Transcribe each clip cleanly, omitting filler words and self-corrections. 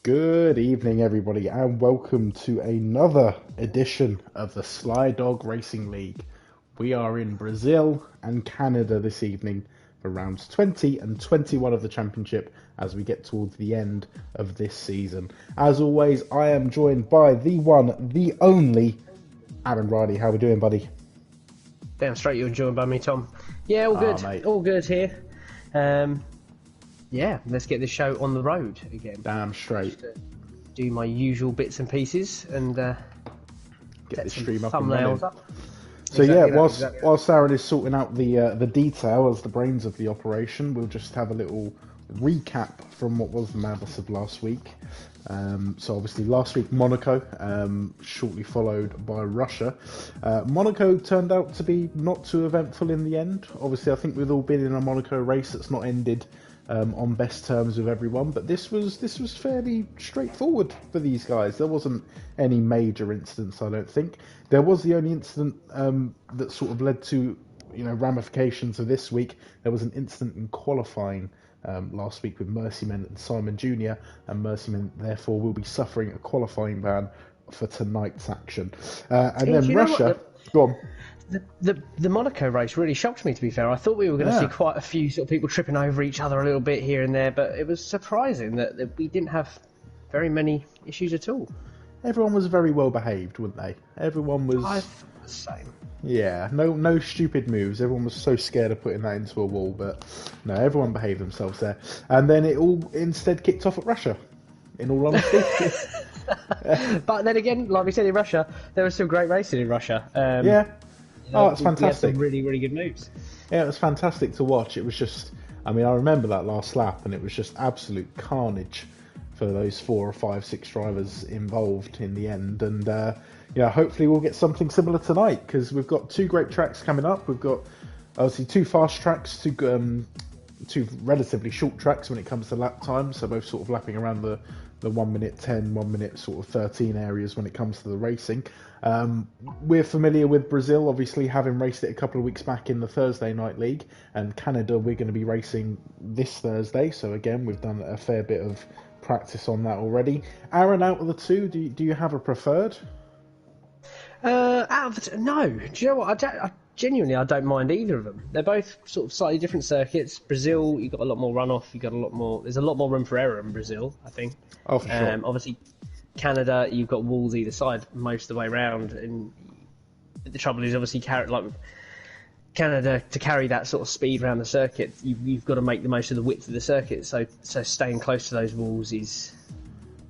Good evening, everybody, and welcome to another edition of the SlyDog Racing League. We are in Brazil and Canada this evening for rounds 20 and 21 of the championship as we get towards the end of this season. As always, I am joined by the one, the only, Aaron Riley. How are we doing, buddy? Damn straight you're joined by me, Tom. Yeah, all good. All good here. Yeah, let's get this show on the road again. Damn straight. Do my usual bits and pieces and get the stream up and thumbnails running. up. So whilst Aaron is sorting out the detail as the brains of the operation, we'll just have a little recap from what was the madness of last week. So obviously last week Monaco, shortly followed by Russia. Monaco turned out to be not too eventful in the end. Obviously I think we've all been in a Monaco race that's not ended on best terms with everyone, but this was fairly straightforward for these guys. There wasn't any major incidents, I don't think. There was the only incident that sort of led to ramifications of this week. There was an incident in qualifying last week with Mercymen and Simon Jr., and Mercymen therefore will be suffering a qualifying ban for tonight's action. And then Russia, go on. The Monaco race really shocked me, to be fair. I thought we were going to see quite a few sort of people tripping over each other a little bit here and there, but it was surprising that we didn't have very many issues at all. Everyone was very well behaved, weren't they? Everyone was... I thought the same. Yeah, no stupid moves. Everyone was so scared of putting that into a wall, but no, everyone behaved themselves there. And then it all instead kicked off at Russia, in all honesty. But then again, like we said in Russia, there was some great racing in Russia. It's fantastic. We had some really, really good moves. Yeah, it was fantastic to watch. It was just, I remember that last lap, and it was just absolute carnage for those 4 or 5, 6 drivers involved in the end. And hopefully we'll get something similar tonight, because we've got 2 great tracks coming up. We've got obviously 2 fast tracks, 2 relatively short tracks when it comes to lap time, so both sort of lapping around the 1 minute 10, 1 minute sort of 13 areas when it comes to the racing. We're familiar with Brazil, obviously, having raced it a couple of weeks back in the Thursday night league, and Canada we're going to be racing this Thursday, so again we've done a fair bit of practice on that already. Aaron, out of the 2, do you have a preferred? No. Do you know what? I genuinely don't mind either of them. They're both sort of slightly different circuits. Brazil, you've got a lot more runoff. There's a lot more room for error in Brazil, I think. Oh, for sure. Obviously, Canada, you've got walls either side most of the way round, and the trouble is obviously Canada, to carry that sort of speed around the circuit, you've got to make the most of the width of the circuit. So staying close to those walls is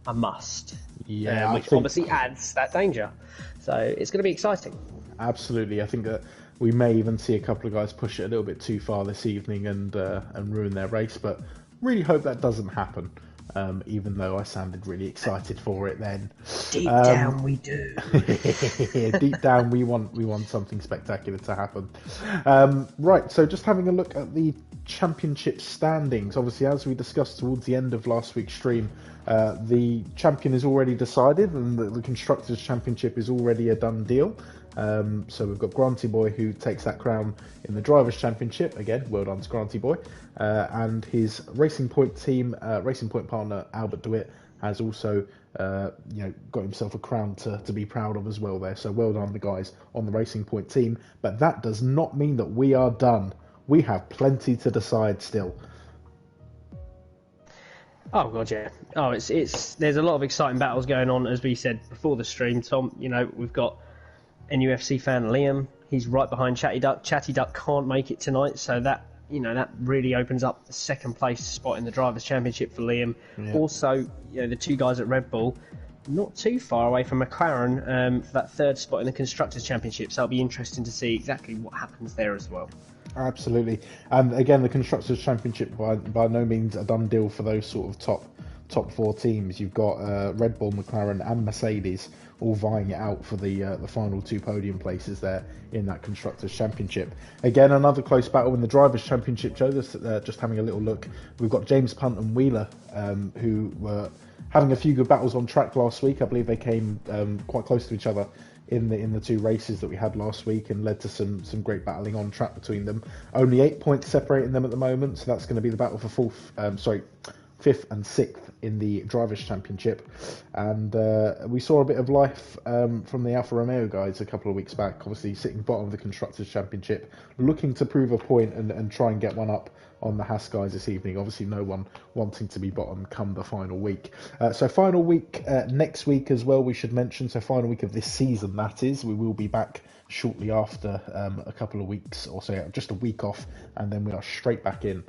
a must. Yeah, which obviously adds that danger. So it's going to be exciting. Absolutely, I think that we may even see a couple of guys push it a little bit too far this evening and ruin their race, but really hope that doesn't happen. Even though I sounded really excited for it then. Deep down we do. Deep down we want something spectacular to happen. Right, so just having a look at the championship standings. Obviously, as we discussed towards the end of last week's stream, the champion is already decided, and the Constructors' Championship is already a done deal. So we've got Granty Boy, who takes that crown in the Drivers' Championship. Again, well done to Granty Boy. And his Racing Point team, Racing Point partner Albert DeWitt, has also got himself a crown to be proud of as well there. So well done the guys on the Racing Point team. But that does not mean that we are done. We have plenty to decide still. Oh god, yeah. Oh, it's there's a lot of exciting battles going on, as we said before the stream, Tom. We've got NUFC fan Liam. He's right behind Chatty Duck. Chatty Duck can't make it tonight, so that really opens up the second place spot in the Drivers' Championship for Liam. Yeah. Also, the 2 guys at Red Bull, not too far away from McLaren for that 3rd spot in the Constructors' Championship. So it'll be interesting to see exactly what happens there as well. Absolutely. And again, the Constructors' Championship by no means a done deal for those sort of top 4 teams. You've got Red Bull, McLaren and Mercedes all vying it out for the final 2 podium places there in that Constructors' Championship. Again, another close battle in the Drivers' Championship, Joe. Just having a little look. We've got James Punt and Wheeler, who were having a few good battles on track last week. I believe they came quite close to each other in the 2 races that we had last week, and led to some great battling on4th points separating them at the moment, so that's going to be the battle for 5th and 6th in the Drivers' Championship. And we saw a bit of life from the Alfa Romeo guys a couple of weeks back, obviously sitting bottom of the Constructors' Championship, looking to prove a point and try and get one up on the Haas guys this evening. Obviously no one wanting to be bottom come the final week. So final week next week as well, we should mention. So final week of this season, that is. We will be back shortly after a couple of weeks, or so just a week off, and then we are straight back in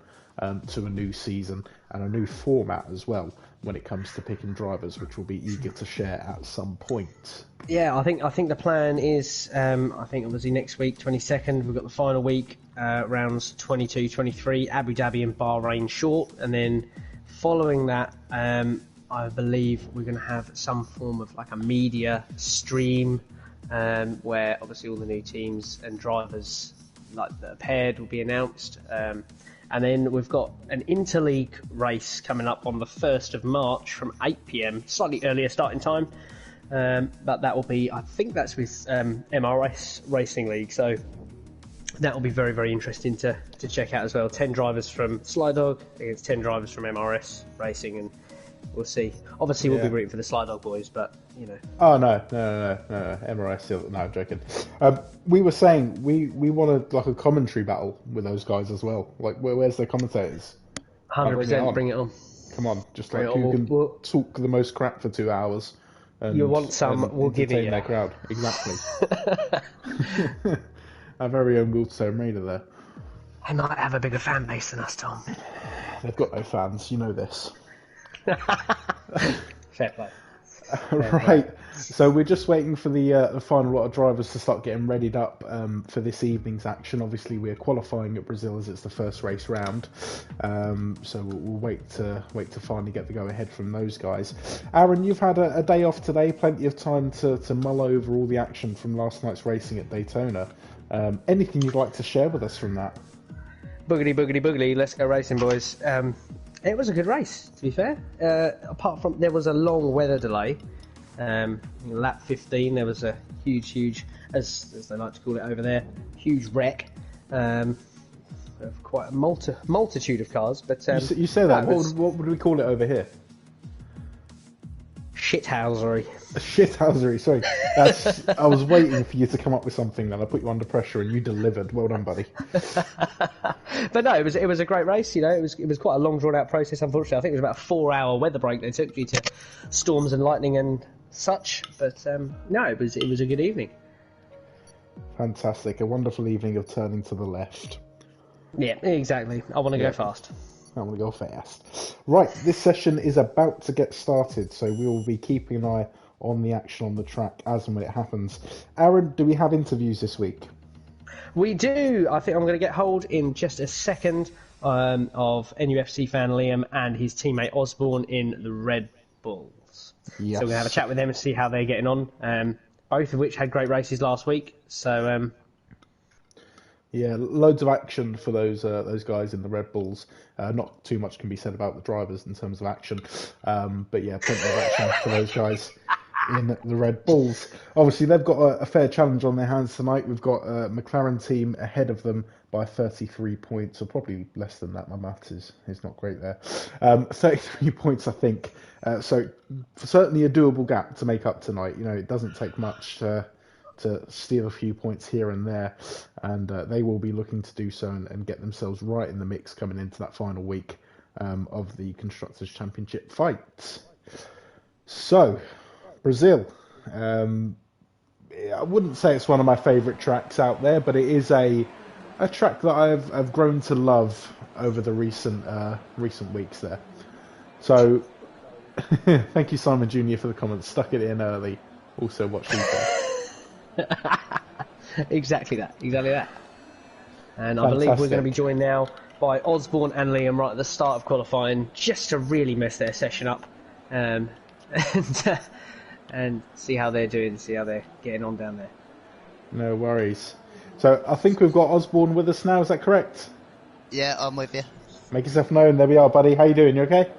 to a new season and a new format as well when it comes to picking drivers, which we'll be eager to share at some point. Yeah, I think the plan is, I think obviously next week, 22nd, we've got the final week, rounds 22, 23, Abu Dhabi and Bahrain short, and then following that, I believe we're going to have some form of like a media stream, where obviously all the new teams and drivers like that are paired will be announced. And then we've got an interleague race coming up on the 1st of March from 8 p.m, slightly earlier starting time. But that will be, I think that's with MRS Racing League. So that will be very, very interesting to check out as well. 10 drivers from SlyDog against 10 drivers from MRS Racing, and we'll see. Obviously, we'll be rooting for the SlyDog boys, but, you know. Oh, no. MRS, no, I'm joking. We were saying we wanted like a commentary battle with those guys as well. Like, where's their commentators? 100%, bring it on. Come on, just like who can talk the most crap for 2 hours. And, you want some, we'll give it you. Their crowd. Exactly. Our very own Wilton Raider there. They might have a bigger fan base than us, Tom. They've got no fans, you know this. Fair play. Right, so we're just waiting for the final lot of drivers to start getting readied up for this evening's action. Obviously, we're qualifying at Brazil as it's the first race round, so we'll wait to finally get the go ahead from those guys. Aaron, you've had a day off today, plenty of time to mull over all the action from last night's racing at Daytona. Anything you'd like to share with us from that? Boogity, boogity, boogity, let's go racing, boys. It was a good race, to be fair. Apart from there was a long weather delay. Lap 15, there was a huge, as they like to call it over there, huge wreck of quite a multitude of cars. But you say that. What would we call it over here? Shithousery. Shithousery, sorry. I was waiting for you to come up with something, then I put you under pressure and you delivered. Well done, buddy. But no, it was a great race. You know, it was quite a long, drawn out process. Unfortunately, I think it was about a 4-hour weather break they took due to storms and lightning and such. But no, it was a good evening. Fantastic, a wonderful evening of turning to the left. Yeah, exactly. I want to go fast. I want to go fast. Right, this session is about to get started, so we will be keeping an eye on the action on the track as and when it happens. Aaron, do we have interviews this week? We do. I think I'm going to get hold in just a second of NUFC fan Liam and his teammate Osborne in the Red Bulls. Yes. So we're going to have a chat with them and see how they're getting on. Both of which had great races last week. So yeah, loads of action for those guys in the Red Bulls. Not too much can be said about the drivers in terms of action, but yeah, plenty of action for those guys in the Red Bulls. Obviously, they've got a fair challenge on their hands tonight. We've got a McLaren team ahead of them by 33 points, or probably less than that. My maths is not great there. 33 points, I think. So certainly a doable gap to make up tonight. You know, it doesn't take much to steal a few points here and there, and they will be looking to do so and get themselves right in the mix coming into that final week of the Constructors' Championship fight. So, Brazil. I wouldn't say it's one of my favourite tracks out there, but it is a track that I've grown to love over the recent weeks there. So, thank you, Simon Jr., for the comments. Stuck it in early. Also, watch these. Exactly that. And Fantastic. I believe we're going to be joined now by Osborne and Liam right at the start of qualifying, just to really mess their session up, and see how they're doing, see how they're getting on down there. No worries. So I think we've got Osborne with us now. Is that correct? Yeah, I'm with you. Make yourself known. There we are, buddy. How you doing? You okay?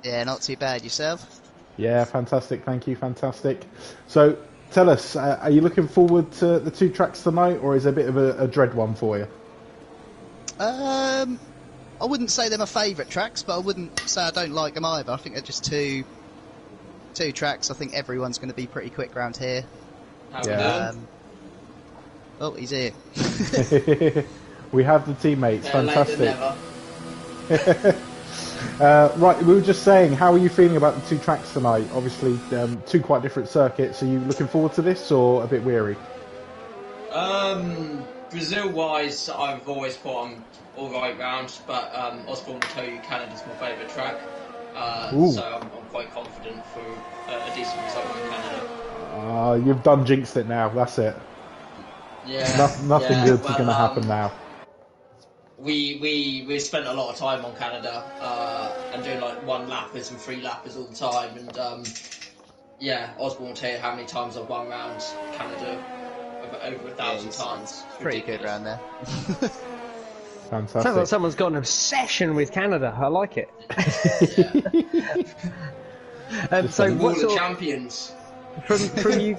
Yeah, not too bad. Yourself? Yeah, fantastic. Thank you. Fantastic. So. Tell us, are you looking forward to the two tracks tonight, or is it a bit of a dread one for you? I wouldn't say they're my favourite tracks, but I wouldn't say I don't like them either. I think they're just two tracks. I think everyone's going to be pretty quick round here. Oh, he's here. We have the teammates. Fantastic. Right, we were just saying, how are you feeling about the two tracks tonight? Obviously, two quite different circuits. Are you looking forward to this, or a bit weary? Brazil-wise, I've always thought I'm all right round, but Osborne will tell you Canada's my favourite track. So I'm quite confident for a decent result in Canada. You've done jinxed it now. That's it. Yeah. Nothing good's going to happen now. We spent a lot of time on Canada and doing like one lappers and three lappers all the time, and Osborne will tell you how many times I've won round Canada over 1,000 times. Pretty good round there. Fantastic. Sounds like someone's got an obsession with Canada. I like it. So what sort of champions? From your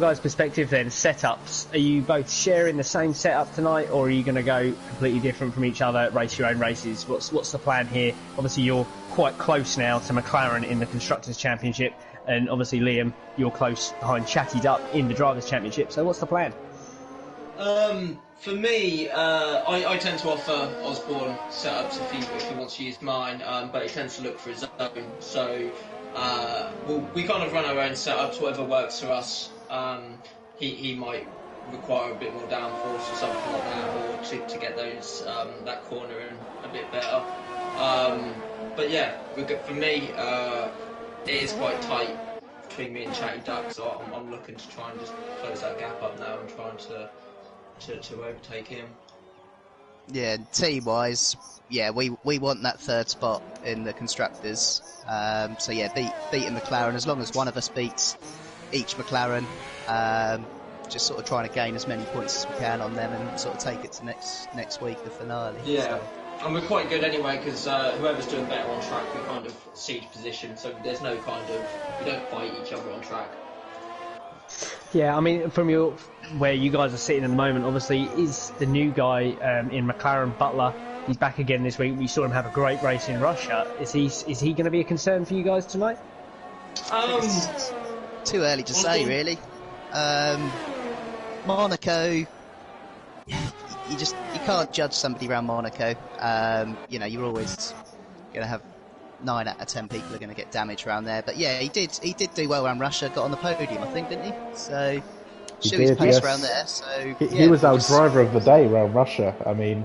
guys' perspective, then setups. Are you both sharing the same setup tonight, or are you going to go completely different from each other? Race your own races. What's the plan here? Obviously, you're quite close now to McLaren in the Constructors' Championship, and obviously Liam, you're close behind Chatty Duck in the Drivers' Championship. So what's the plan? For me, I tend to offer Osborne setups if he wants to use mine, but he tends to look for his own. So we kind of run our own setups, whatever works for us. He might require a bit more downforce or something like that, or to get those that corner in a bit better. But yeah, for me, it is quite tight between me and Chatty Duck, so I'm looking to try and just close that gap up now and trying to overtake him. Yeah, team-wise, we want that third spot in the Constructors. So yeah, beating McLaren, as long as one of us beats each McLaren, just sort of trying to gain as many points as we can on them and sort of take it to next week, the finale. Yeah. So. And we're quite good anyway, because whoever's doing better on track, we kind of siege position, so there's no we don't fight each other on track. Yeah, I mean, from where you guys are sitting at the moment, obviously, is the new guy in McLaren, Butler. He's back again this week. We saw him have a great race in Russia. Is he going to be a concern for you guys tonight? It's too early to say, really. Monaco, you can't judge somebody around Monaco. You're always going to have 9 out of 10 people are going to get damaged around there. But yeah, he did do well around Russia. Got on the podium, I think, didn't he? So show his pace around there. So he was our driver of the day around Russia. I mean,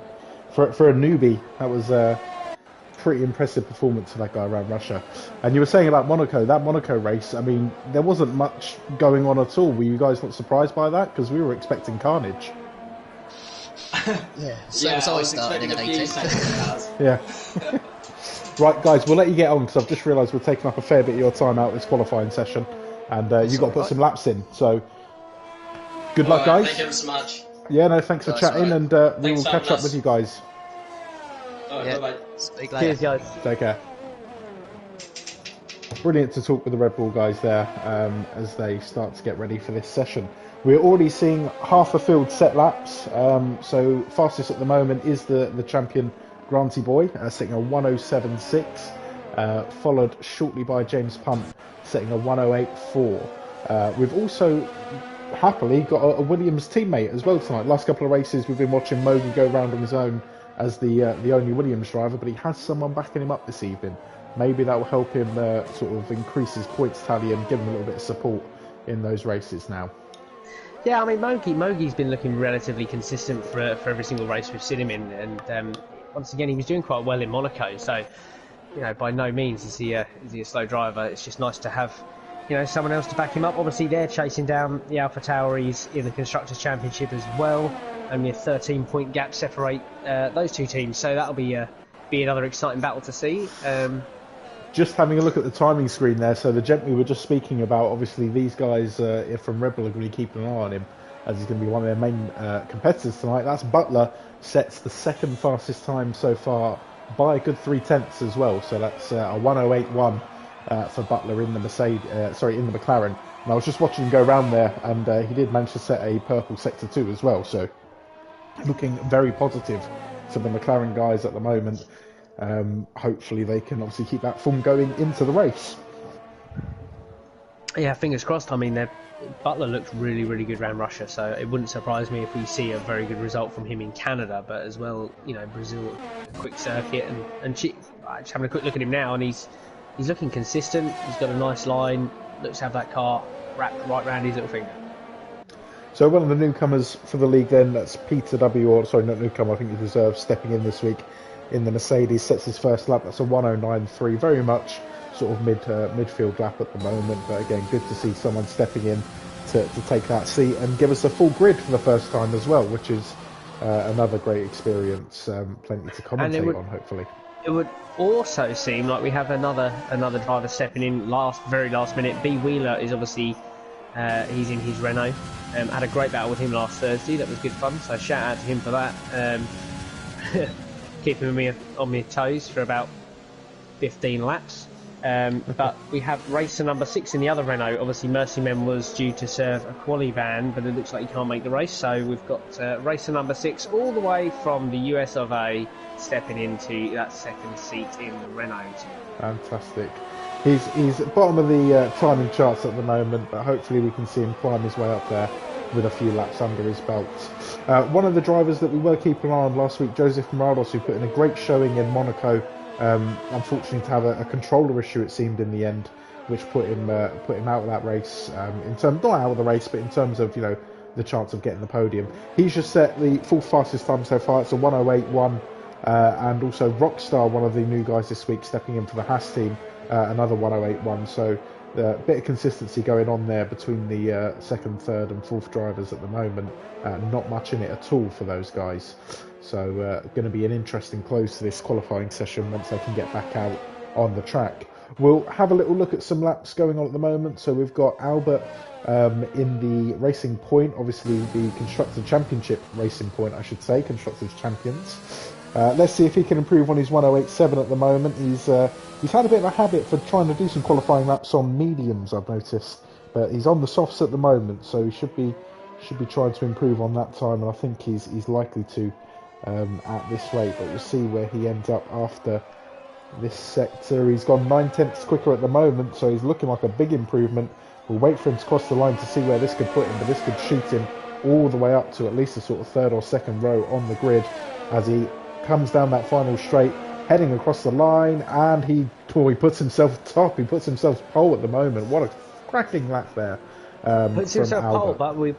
for a newbie, that was a pretty impressive performance for that guy around Russia. And you were saying about Monaco, that Monaco race. I mean, there wasn't much going on at all. Were you guys not surprised by that? Because we were expecting carnage. Yeah, so was I starting in 18. Yeah. Right, guys, we'll let you get on because I've just realised we're taking up a fair bit of your time out this qualifying session, and you've got to put some laps in. So, good luck, guys. Thank you so much. Yeah, no, thanks for chatting, and we will catch up with you guys. Bye-bye. Speak later. Cheers, guys. Take care. Brilliant to talk with the Red Bull guys there as they start to get ready for this session. We're already seeing half a field set laps, so fastest at the moment is the champion Granty Boy, setting a 107.6, followed shortly by James Punt, setting a 108.4. We've also happily got a Williams teammate as well tonight. Last couple of races we've been watching Mogi go round on his own as the only Williams driver, but he has someone backing him up this evening. Maybe that will help him sort of increase his points tally and give him a little bit of support in those races now. Yeah, I mean, Mogi's been looking relatively consistent for every single race we've seen him in, and once again, he was doing quite well in Monaco. So, by no means is he a slow driver. It's just nice to have, someone else to back him up. Obviously, they're chasing down the Alpha Tauris in the Constructors' Championship as well. Only a 13-point gap separate those two teams, so that'll be another exciting battle to see. Just having a look at the timing screen there, so the gent we were just speaking about, obviously these guys from Red Bull are going to be keeping an eye on him, as he's going to be one of their main competitors tonight. That's Butler, sets the second fastest time so far by a good 3/10 as well, so that's a 108.1 for Butler in the in the McLaren. And I was just watching him go around there, and he did manage to set a purple sector 2 as well, so looking very positive to the McLaren guys at the moment. Hopefully they can obviously keep that form going into the race. Yeah, fingers crossed. I mean, Butler looked really, really good around Russia, so it wouldn't surprise me if we see a very good result from him in Canada. But as well, Brazil, a quick circuit, and just having a quick look at him now, and he's looking consistent. He's got a nice line. Looks to have that car wrapped right round his little finger. So one of the newcomers for the league then, that's Peter W. Or sorry, not newcomer. I think he's reserve, stepping in this week in the Mercedes. Sets his first lap. That's a 1:09.3. Very much sort of midfield lap at the moment, but again, good to see someone stepping in to take that seat and give us a full grid for the first time as well, which is another great experience. Plenty to commentate on, hopefully. It would also seem like we have another driver stepping in very last minute. B. Wheeler is obviously he's in his Renault. Had a great battle with him last Thursday. That was good fun. So shout out to him for that. Keeping me on my toes for about 15 laps. But we have racer number 6 in the other Renault. Obviously, Mercymen was due to serve a quali ban, but it looks like he can't make the race. So we've got racer number 6 all the way from the US of A stepping into that second seat in the Renault. Fantastic. He's at the bottom of the timing charts at the moment, but hopefully we can see him climb his way up there with a few laps under his belt. One of the drivers that we were keeping an eye on last week, Joseph Morados, who put in a great showing in Monaco. Unfortunately, to have a controller issue, it seemed in the end, which put him out of that race. Not out of the race, but in terms of the chance of getting the podium. He's just set the fourth fastest time so far. It's a 1:08.1, and also Rockstar, one of the new guys this week, stepping in for the Haas team, another 1:08.1. So a bit of consistency going on there between the second, third, and fourth drivers at the moment. Not much in it at all for those guys. So going to be an interesting close to this qualifying session once they can get back out on the track. We'll have a little look at some laps going on at the moment. So we've got Albert in the Racing Point, obviously the Constructors Championship Racing Point, I should say, Constructors Champions. Let's see if he can improve on his 1:08.7 at the moment. He's had a bit of a habit for trying to do some qualifying laps on mediums, I've noticed, but he's on the softs at the moment, so he should be trying to improve on that time, and I think he's likely to at this rate. But we'll see where he ends up after this sector. He's gone 9/10 quicker at the moment, so he's looking like a big improvement. We'll wait for him to cross the line to see where this could put him, but this could shoot him all the way up to at least a sort of third or second row on the grid as he comes down that final straight, heading across the line, and he puts himself top. He puts himself pole at the moment. What a cracking lap there. Puts himself pole, but we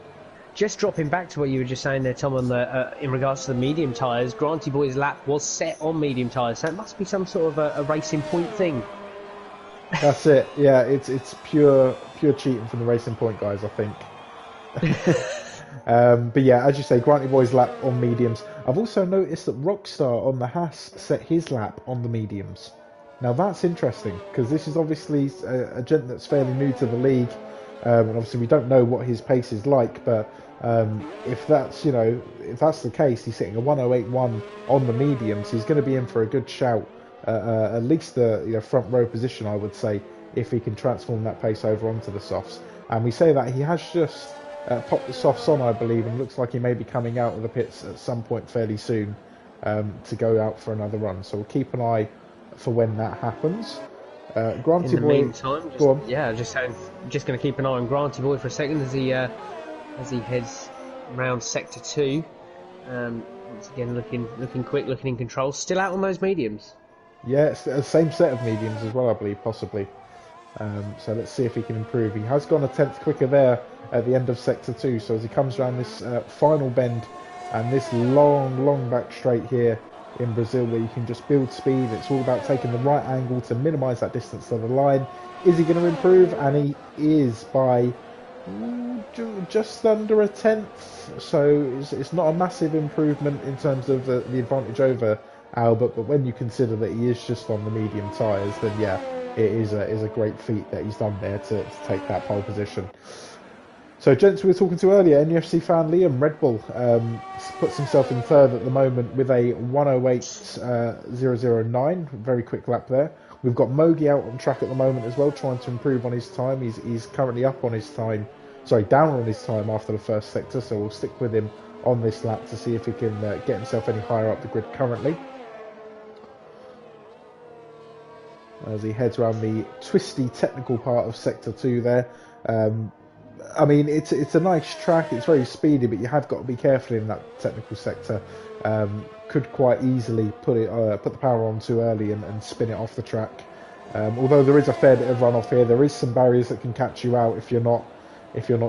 just dropping back to what you were just saying there, Tom, on the in regards to the medium tyres. Granty Boy's lap was set on medium tyres, so it must be some sort of a Racing Point thing. That's it. Yeah, it's pure cheating from the Racing Point guys, I think. But yeah, as you say, Granty Boy's lap on mediums. I've also noticed that Rockstar on the Haas set his lap on the mediums. Now that's interesting, because this is obviously a gent that's fairly new to the league, and obviously we don't know what his pace is like, but if that's the case, he's sitting a 1:08.1 on the mediums. He's going to be in for a good shout, at least the front row position, I would say, if he can transform that pace over onto the softs. And we say that he has just popped the softs on, I believe, and looks like he may be coming out of the pits at some point fairly soon to go out for another run. So we'll keep an eye for when that happens. Granty Boy, meantime, just going to keep an eye on Granty Boy for a second as he heads round sector 2. Once again, looking quick, looking in control. Still out on those mediums. Yeah, it's the same set of mediums as well, I believe, possibly. So let's see if he can improve. He has gone a tenth quicker there at the end of sector 2. So as he comes around this final bend and this long back straight here in Brazil, where you can just build speed, it's all about taking the right angle to minimise that distance to the line. Is he going to improve? And he is by just under a tenth. So it's not a massive improvement in terms of the advantage over Albert, but when you consider that he is just on the medium tyres, then yeah, it is a great feat that he's done there to take that pole position. So, gents, we were talking to earlier, NUFC fan Liam Red Bull puts himself in third at the moment with a 1:08.009. Very quick lap there. We've got Mogi out on track at the moment as well, trying to improve on his time. He's currently down on his time after the first sector, so we'll stick with him on this lap to see if he can get himself any higher up the grid currently. As he heads around the twisty technical part of Sector 2 there. I mean, it's a nice track, it's very speedy, but you have got to be careful in that technical sector. Could quite easily put the power on too early and spin it off the track. Although there is a fair bit of runoff here, there is some barriers that can catch you out if you're not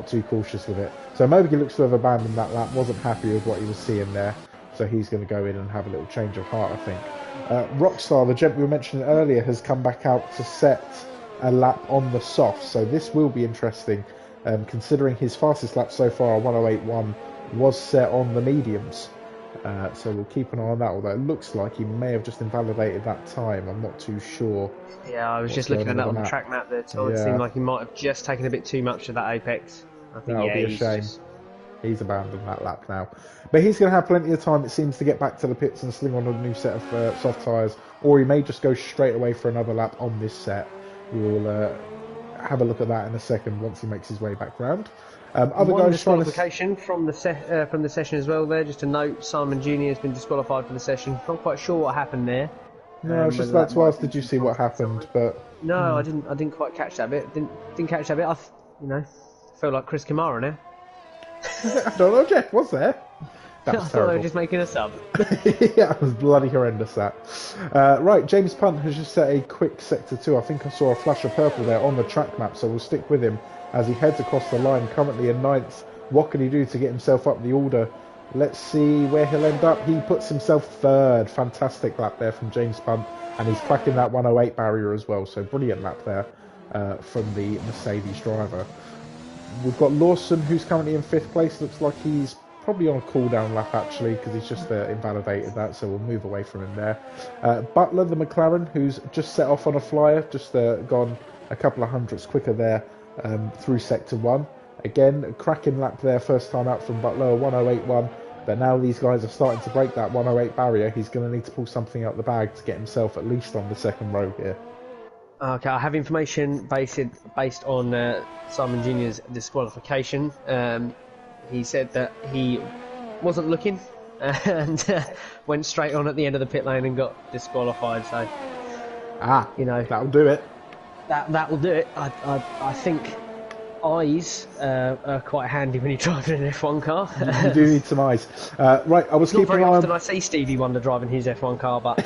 too cautious with it. So Mogi looks to have abandoned that lap, wasn't happy with what he was seeing there, so he's going to go in and have a little change of heart, I think. Rockstar, the gent we were mentioning earlier, has come back out to set a lap on the soft, so this will be interesting, considering his fastest lap so far, 1:08.1, was set on the mediums. So we'll keep an eye on that, although it looks like he may have just invalidated that time. I'm not too sure. Yeah, I was just looking at that on the track map there, so it seemed like he might have just taken a bit too much of that apex. I think, that'll be a shame. He's abandoned that lap now. But he's going to have plenty of time, it seems, to get back to the pits and sling on a new set of soft tyres, or he may just go straight away for another lap on this set. We'll have a look at that in a second once he makes his way back round. Other One guys disqualification from the session as well there. Just a note, Simon Jr. has been disqualified from the session. Not quite sure what happened there. No, I was just about to ask, did you see what happened? But no, I didn't quite catch that bit. Didn't catch that bit. I feel like Chris Kamara now. I don't know, Jeff, was there? That was I thought terrible. they were just making a sub. Yeah, it was bloody horrendous, that. Right, James Punt has just set a quick Sector 2. I think I saw a flash of purple there on the track map, so we'll stick with him as he heads across the line, currently in 9th. What can he do to get himself up the order? Let's see where he'll end up. He puts himself 3rd. Fantastic lap there from James Punt, and he's cracking that 1:08 barrier as well, so brilliant lap there from the Mercedes driver. We've got Lawson, who's currently in 5th place. Looks like he's probably on a cool-down lap, actually, because he's just invalidated that, so we'll move away from him there. Butler, the McLaren, who's just set off on a flyer, just gone a couple of hundredths quicker there through Sector 1. Again, a cracking lap there, first time out from Butler, 1:08.1. But now these guys are starting to break that 1:08 barrier. He's going to need to pull something out the bag to get himself at least on the second row here. Okay, I have information based on Simon Jr.'s disqualification. He said that he wasn't looking and went straight on at the end of the pit lane and got disqualified. So, that'll do it. That will do it. I think eyes are quite handy when you're driving an F1 car. You do need some eyes. Right, I was Not keeping very an eye on... often I see Stevie Wonder driving his F1 car, but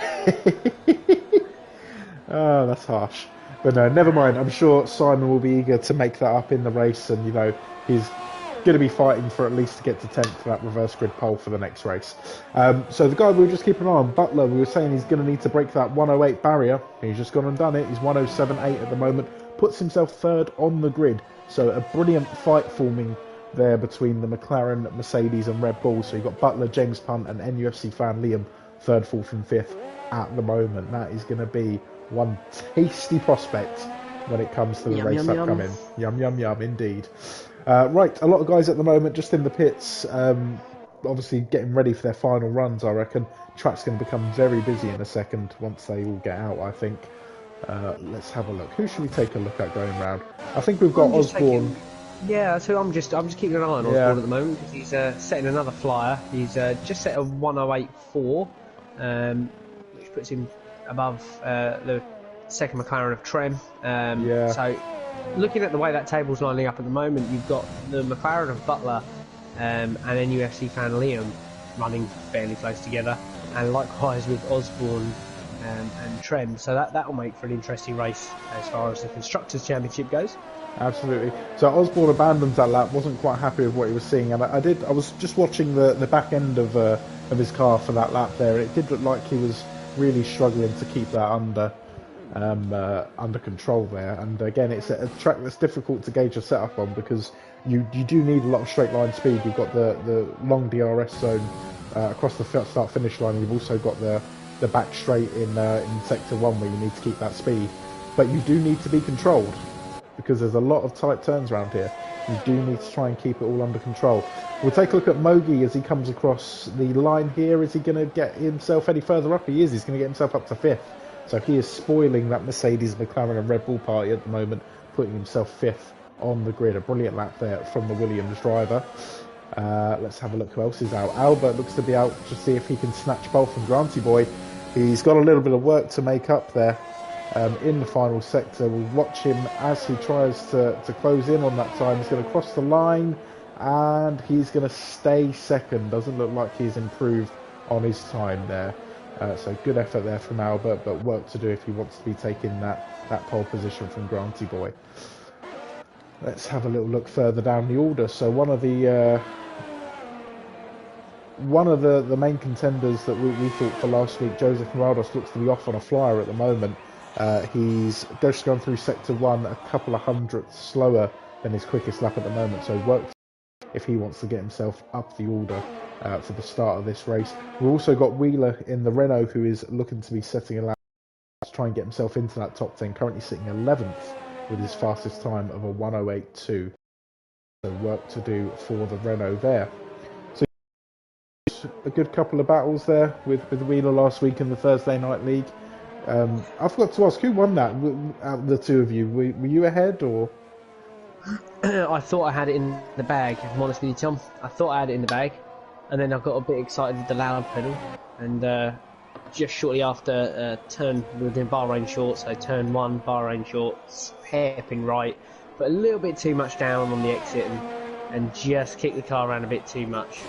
oh, that's harsh. But no, never mind. I'm sure Simon will be eager to make that up in the race, and he's going to be fighting for at least to get to 10th for that reverse grid pole for the next race. So the guy we were just keeping an eye on, Butler, we were saying he's going to need to break that 1:08 barrier. He's just gone and done it. He's 1:07.8 at the moment. Puts himself 3rd on the grid. So a brilliant fight forming there between the McLaren, Mercedes and Red Bull. So you've got Butler, James Punt and NUFC fan Liam 3rd, 4th and 5th at the moment. That is going to be one tasty prospect when it comes to the race upcoming. Yum, yum, yum, indeed. Right, a lot of guys at the moment just in the pits, obviously getting ready for their final runs, I reckon. Track's going to become very busy in a second once they all get out, I think. Let's have a look. Who should we take a look at going round? I think we've got Osborne. Yeah, so I'm just keeping an eye on Osborne at the moment because he's setting another flyer. He's just set a 1:08.4, which puts him above the second McLaren of Trem. So looking at the way that table's lining up at the moment, you've got the McLaren of Butler and NUFC fan Liam running fairly close together, and likewise with Osborne and Trem. So that will make for an interesting race as far as the Constructors' Championship goes. Absolutely. So Osborne abandoned that lap, wasn't quite happy with what he was seeing, and I was just watching the back end of his car for that lap there. It did look like he was really struggling to keep that under control there. And again, it's a track that's difficult to gauge your setup on because you do need a lot of straight line speed. You've got the long DRS zone across the start finish line. You've also got the back straight in Sector 1 where you need to keep that speed, but you do need to be controlled because there's a lot of tight turns around here. You do need to try and keep it all under control. We'll take a look at Mogi as he comes across the line here. Is he going to get himself any further up? He is. He's going to get himself up to 5th. So he is spoiling that Mercedes, McLaren and Red Bull party at the moment, putting himself 5th on the grid. A brilliant lap there from the Williams driver. Let's have a look who else is out. Albert looks to be out to see if he can snatch pole from Granty Boy. He's got a little bit of work to make up there in the final sector. We'll watch him as he tries to close in on that time. He's going to cross the line and he's going to stay second. Doesn't look like he's improved on his time there. So good effort there from Albert, but work to do if he wants to be taking that pole position from Granty Boy. Let's have a little look further down the order. So one of the main contenders that we thought for last week, Joseph Morales, looks to be off on a flyer at the moment. He's just gone through sector 1 a couple of hundredths slower than his quickest lap at the moment. So work if he wants to get himself up the order for the start of this race. We've also got Wheeler in the Renault, who is looking to be setting a lap to try and get himself into that top 10, currently sitting 11th with his fastest time of a 1:08.2. So work to do for the Renault there. So a good couple of battles there with Wheeler last week in the Thursday Night League. I forgot to ask, who won that out of the two of you? Were you ahead or? I thought I had it in the bag, if I'm honest with you, Tom. I thought I had it in the bag, and then I got a bit excited with the loud pedal, and just shortly after turn, we were doing Bahrain short, so turn 1, Bahrain short, hairpin right, but a little bit too much down on the exit, and just kicked the car around a bit too much.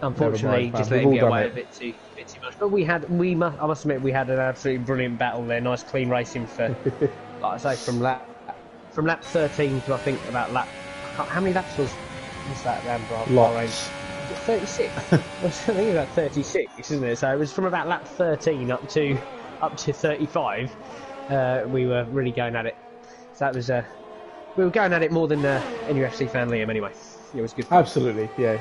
Unfortunately, mind, just let him get away a bit too much. But I must admit, we had an absolutely brilliant battle there. Nice clean racing for, like I say, from lap 13 to I think about lap. How many laps was that round? Lots. 36. I think it was about 36, isn't it? So it was from about lap 13 up to 35. We were really going at it. So that was we were going at it more than NUFC fan Liam anyway. It was good fun. Absolutely, yeah.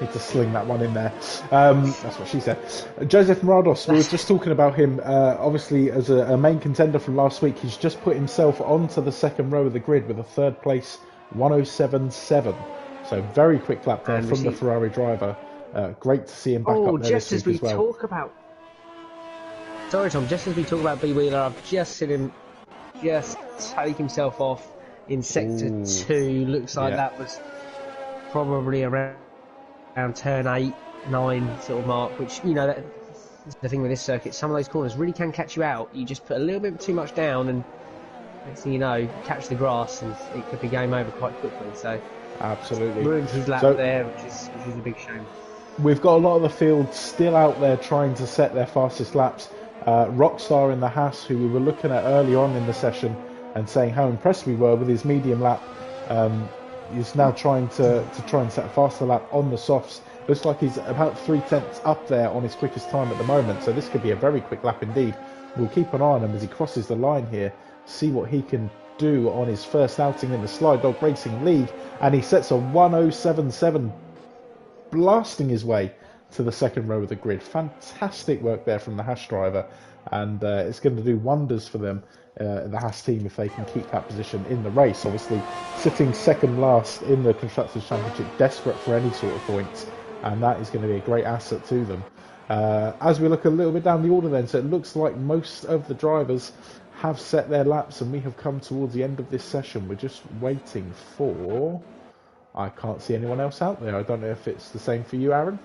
Need to sling that one in there. That's what she said. Joseph Morados, we were just talking about him. Obviously, as a main contender from last week, he's just put himself onto the second row of the grid with a third place 1:07.7. So very quick lap there from the Ferrari driver. Great to see him back up there just this as week we as well. talk about. Sorry, Tom. Just as we talk about B Wheeler, I've just seen him just take himself off in sector 2. Looks like that was probably around turn 8, 9 sort of mark, which, you know, that's the thing with this circuit. Some of those corners really can catch you out. You just put a little bit too much down, and next thing you know, catch the grass, and it could be game over quite quickly. So absolutely ruined his lap there, which is a big shame. We've got a lot of the field still out there trying to set their fastest laps. Rockstar in the Haas, who we were looking at early on in the session and saying how impressed we were with his medium lap, is now trying to set a faster lap on the softs. Looks like he's about 3/10 up there on his quickest time at the moment, so this could be a very quick lap indeed. We'll keep an eye on him as he crosses the line here, see what he can do on his first outing in the SlyDog Racing League, and he sets a 1:07.7, blasting his way to the second row of the grid. Fantastic work there from the Haas driver, and it's going to do wonders for them, the Haas team, if they can keep that position in the race. Obviously, sitting second last in the Constructors' Championship, desperate for any sort of points, and that is going to be a great asset to them. As we look a little bit down the order then, so it looks like most of the drivers have set their laps, and we have come towards the end of this session. We're just waiting for... I can't see anyone else out there. I don't know if it's the same for you, Aaron.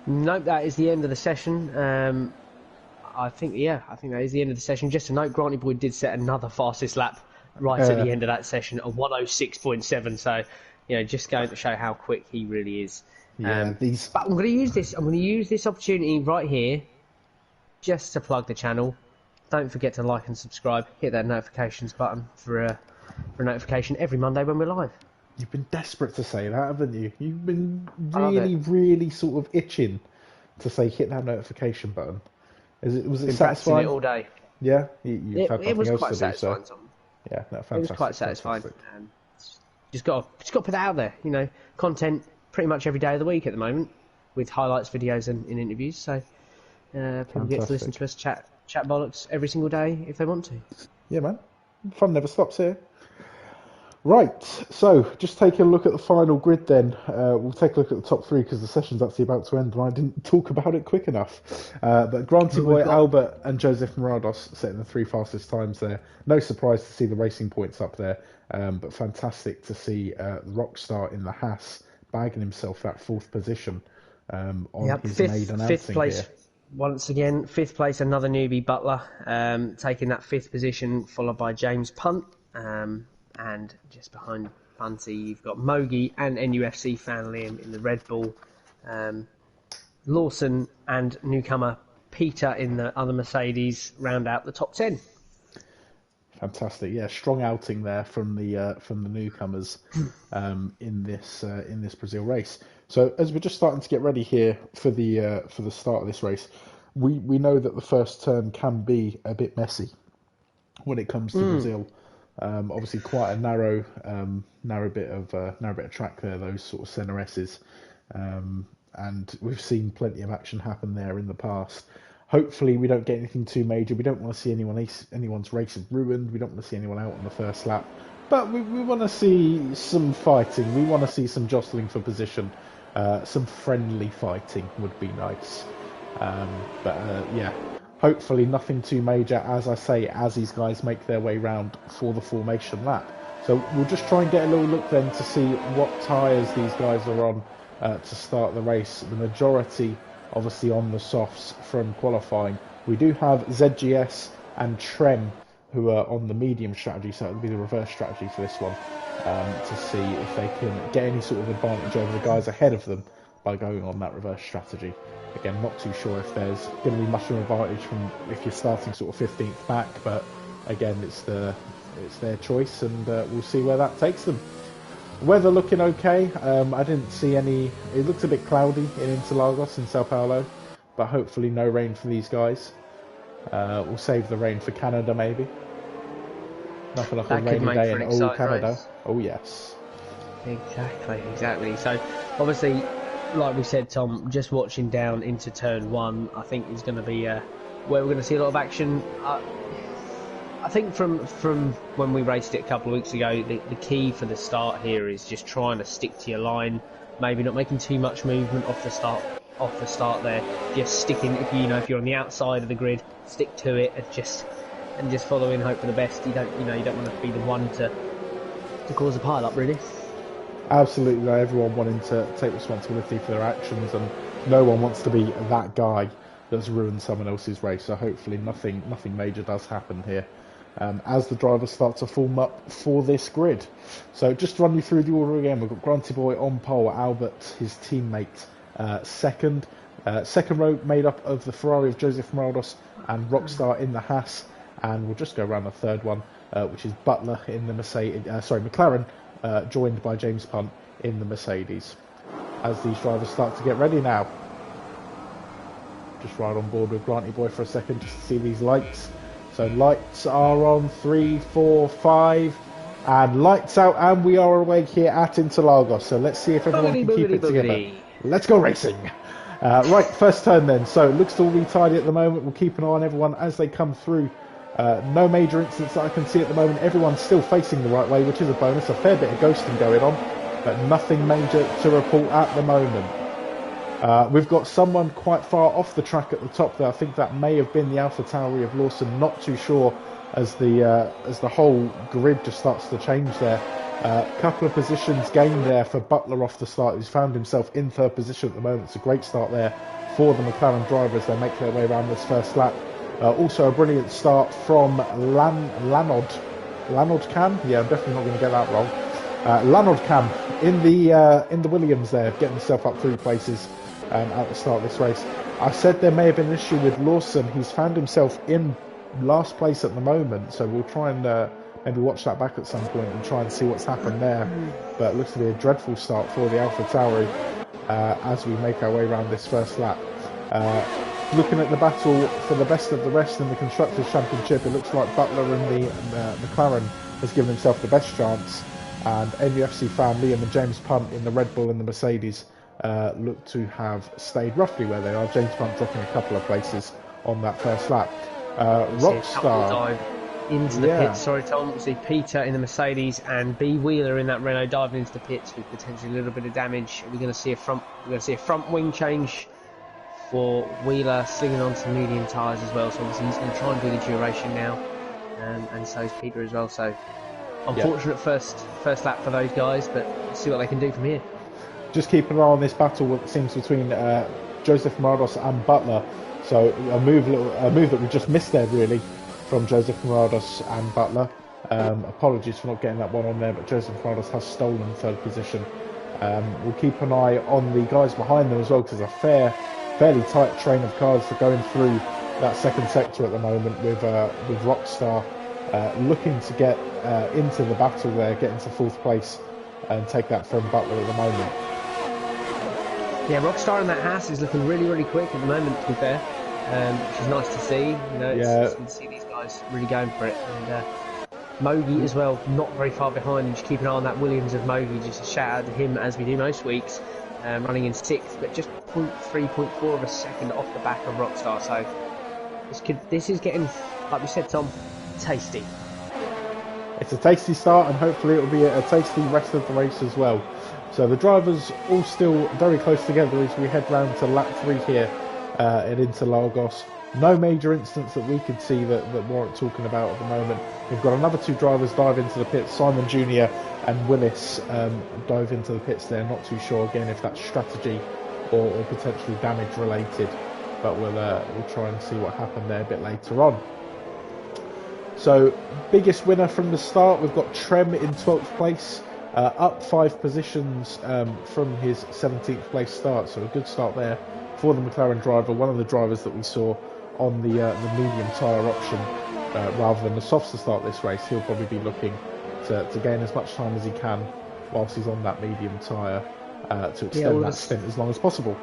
Nope, that is the end of the session. I think that is the end of the session. Just to note, Granty Boy did set another fastest lap right at the end of that session, a 1:06.7. So, you know, just going to show how quick he really is. Yeah, But I'm going to use this. I'm going to use this opportunity right here, just to plug the channel. Don't forget to like and subscribe. Hit that notifications button for a notification every Monday when we're live. You've been desperate to say that, haven't you? You've been really sort of itching to say hit that notification button. Was it satisfying? It all day. Yeah, you've had nothing else to do, so. Yeah, no, fantastic. It was quite satisfying. Just got to put that out there. You know, content pretty much every day of the week at the moment, with highlights, videos, and interviews. So people get to listen to us chat bollocks every single day if they want to. Yeah, man. Fun never stops here. Right, so just take a look at the final grid then. We'll take a look at the top three because the session's actually about to end and I didn't talk about it quick enough. But Granty But we've Boy, got- Albert and Joseph Morados setting the three fastest times there. No surprise to see the racing points up there, but fantastic to see Rockstar in the Haas bagging himself that fourth position on his maiden fifth outing place. here. Once again, fifth place, another newbie Butler, taking that fifth position, followed by James Punt. And just behind Punty, you've got Mogi and NUFC fan Liam in the Red Bull. Lawson and newcomer Peter in the other Mercedes round out the top 10. Fantastic, yeah, strong outing there from the newcomers in this Brazil race. So as we're just starting to get ready here for the start of this race, we know that the first turn can be a bit messy when it comes to Brazil. Obviously, quite a narrow bit of track there. Those sort of center S's, and we've seen plenty of action happen there in the past. Hopefully, we don't get anything too major. We don't want to see anyone's race ruined. We don't want to see anyone out on the first lap. But we want to see some fighting. We want to see some jostling for position. Some friendly fighting would be nice. Yeah. Hopefully nothing too major, as I say, as these guys make their way round for the formation lap. So we'll just try and get a little look then to see what tyres these guys are on to start the race. The majority obviously on the softs from qualifying. We do have ZGS and Trem who are on the medium strategy, so it'll be the reverse strategy for this one, to see if they can get any sort of advantage over the guys ahead of them by going on that reverse strategy. Again, not too sure if there's going to be much of an advantage from if you're starting sort of 15th back, but again, it's their choice, and we'll see where that takes them. Weather looking okay. I didn't see any. It looked a bit cloudy in Interlagos in Sao Paulo, but hopefully no rain for these guys. We'll save the rain for Canada maybe. Nothing like a rainy day in old Canada. Race. Oh yes. Exactly. So obviously, like we said, Tom, just watching down into turn one, I think is going to be where we're going to see a lot of action. I think from when we raced it a couple of weeks ago, the key for the start here is just trying to stick to your line, maybe not making too much movement off the start there. Just sticking, if you're on the outside of the grid, stick to it and just follow in, hope for the best. You don't want to be the one to cause a pile up, really. Absolutely, everyone wanting to take responsibility for their actions, and no one wants to be that guy that's ruined someone else's race. So hopefully nothing major does happen here as the drivers start to form up for this grid. So just to run you through the order again, we've got Granty Boy on pole, Albert, his teammate, second. Second row made up of the Ferrari of Joseph Morados and Rockstar in the Haas, and we'll just go around the third one, which is Butler in the McLaren. Joined by James Punt in the Mercedes. As these drivers start to get ready now, just ride on board with Granty Boy for a second just to see these lights. So lights are on, 3, 4, 5, and lights out, and we are awake here at Interlagos. So let's see if everyone can keep it together. Let's go racing. Right, first turn then. So it looks to all be tidy at the moment. We'll keep an eye on everyone as they come through. No major incidents that I can see at the moment. Everyone's still facing the right way, which is a bonus. A fair bit of ghosting going on, but nothing major to report at the moment. We've got someone quite far off the track at the top there. I think that may have been the AlphaTauri of Lawson. Not too sure as the whole grid just starts to change there. Couple of positions gained there for Butler off the start, who's found himself in third position at the moment. It's a great start there for the McLaren driver as they make their way around this first lap. Also a brilliant start from Lanod Cam. Yeah, I'm definitely not going to get that wrong. Lanod Cam in the Williams there, getting himself up 3 places at the start of this race. I said there may have been an issue with Lawson. He's found himself in last place at the moment, so we'll try and maybe watch that back at some point and try and see what's happened there. But it looks to be a dreadful start for the AlphaTauri as we make our way around this first lap. Looking at the battle for the best of the rest in the Constructors' Championship, it looks like Butler and the McLaren has given himself the best chance, and NUFC fan Liam and James Punt in the Red Bull and the Mercedes look to have stayed roughly where they are. James Punt dropping a couple of places on that first lap. Rockstar. into the pits. Sorry, Tom. See Peter in the Mercedes and B Wheeler in that Renault diving into the pits with potentially a little bit of damage. We're going to see a front wing change for Wheeler, slinging on some medium tyres as well. So obviously he's going to try and do the duration now, and so is Peter as well. So unfortunate first lap for those guys, but let's see what they can do from here. Just keep an eye on this battle, it seems, between Joseph Morados and Butler. So a move that we just missed there, really, from Joseph Morados and Butler. Apologies for not getting that one on there, but Joseph Morados has stolen third position. We'll keep an eye on the guys behind them as well, because there's a fairly tight train of cars that are going through that second sector at the moment, with Rockstar looking to get into the battle there, get into fourth place and take that from Butler at the moment. Yeah, Rockstar in that Haas is looking really, really quick at the moment, to be fair, which is nice to see. You know, it's good to see these guys really going for it. And Mogi as well, not very far behind. And just keep an eye on that Williams of Mogi. Just a shout out to him, as we do most weeks, running in 6th, but just 0.3, 0.4 of a second off the back of Rockstar. So this is getting, like we said, Tom, tasty. It's a tasty start, and hopefully it'll be a tasty rest of the race as well. So the drivers all still very close together as we head round to lap 3 here at Interlagos. No major incidents that we could see that warrant talking about at the moment. We've got another 2 drivers dive into the pits, Simon Jr. and Willis dive into the pits there. Not too sure again if that's strategy or potentially damage related, but we'll try and see what happened there a bit later on. So biggest winner from the start, we've got Trem in 12th place, up 5 positions from his 17th place start. So a good start there for the McLaren driver, one of the drivers that we saw on the medium tyre option rather than the softs to start this race. He'll probably be looking to gain as much time as he can whilst he's on that medium tyre to extend that stint as long as possible.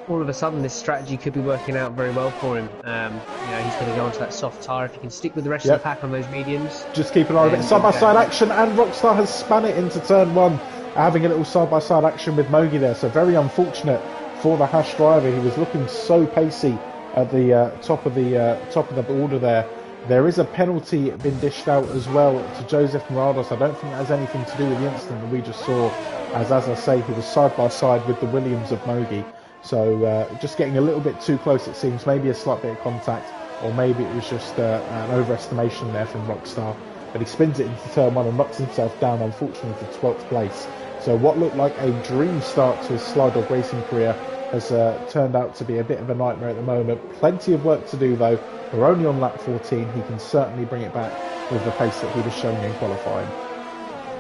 All of a sudden this strategy could be working out very well for him. You know, he's going to go onto that soft tyre. If he can stick with the rest of the pack on those mediums. Just keep an eye on it. Side-by-side action, and Rockstar has spun it into turn 1, having a little side-by-side action with Mogi there. So very unfortunate for the Haas driver. He was looking so pacey at the top of the order there. There is a penalty been dished out as well to Joseph Morados. I don't think that has anything to do with the incident that we just saw, as I say, he was side-by-side with the Williams of Mogi. So just getting a little bit too close, it seems. Maybe a slight bit of contact, or maybe it was just an overestimation there from Rockstar. But he spins it into turn 1 and knocks himself down, unfortunately, to 12th place. So what looked like a dream start to his SlyDog Racing career has turned out to be a bit of a nightmare at the moment. Plenty of work to do, though. We're only on lap 14. He can certainly bring it back with the pace that he was showing in qualifying.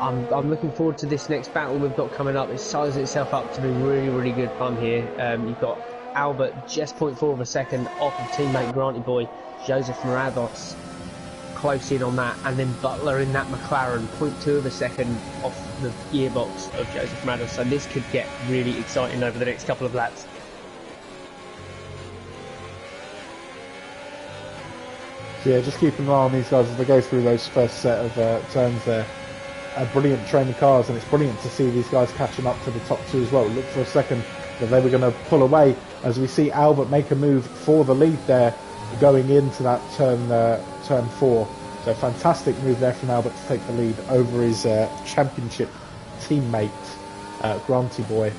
I'm looking forward to this next battle we've got coming up. It sizes itself up to be really, really good fun here. You've got Albert just 0.4 of a second off of teammate Granty Boy, Joseph Morados close in on that, and then Butler in that McLaren 0.2 of a second off the gearbox of Joseph Morados. So this could get really exciting over the next couple of laps. So yeah, just keep an eye on these guys as they go through those first set of turns there. A brilliant train of cars, and it's brilliant to see these guys catching up to the top 2 as well. It looked for a second that they were going to pull away, as we see Albert make a move for the lead there going into that turn 4. So fantastic move there from Albert to take the lead over his championship teammate Granty Boy,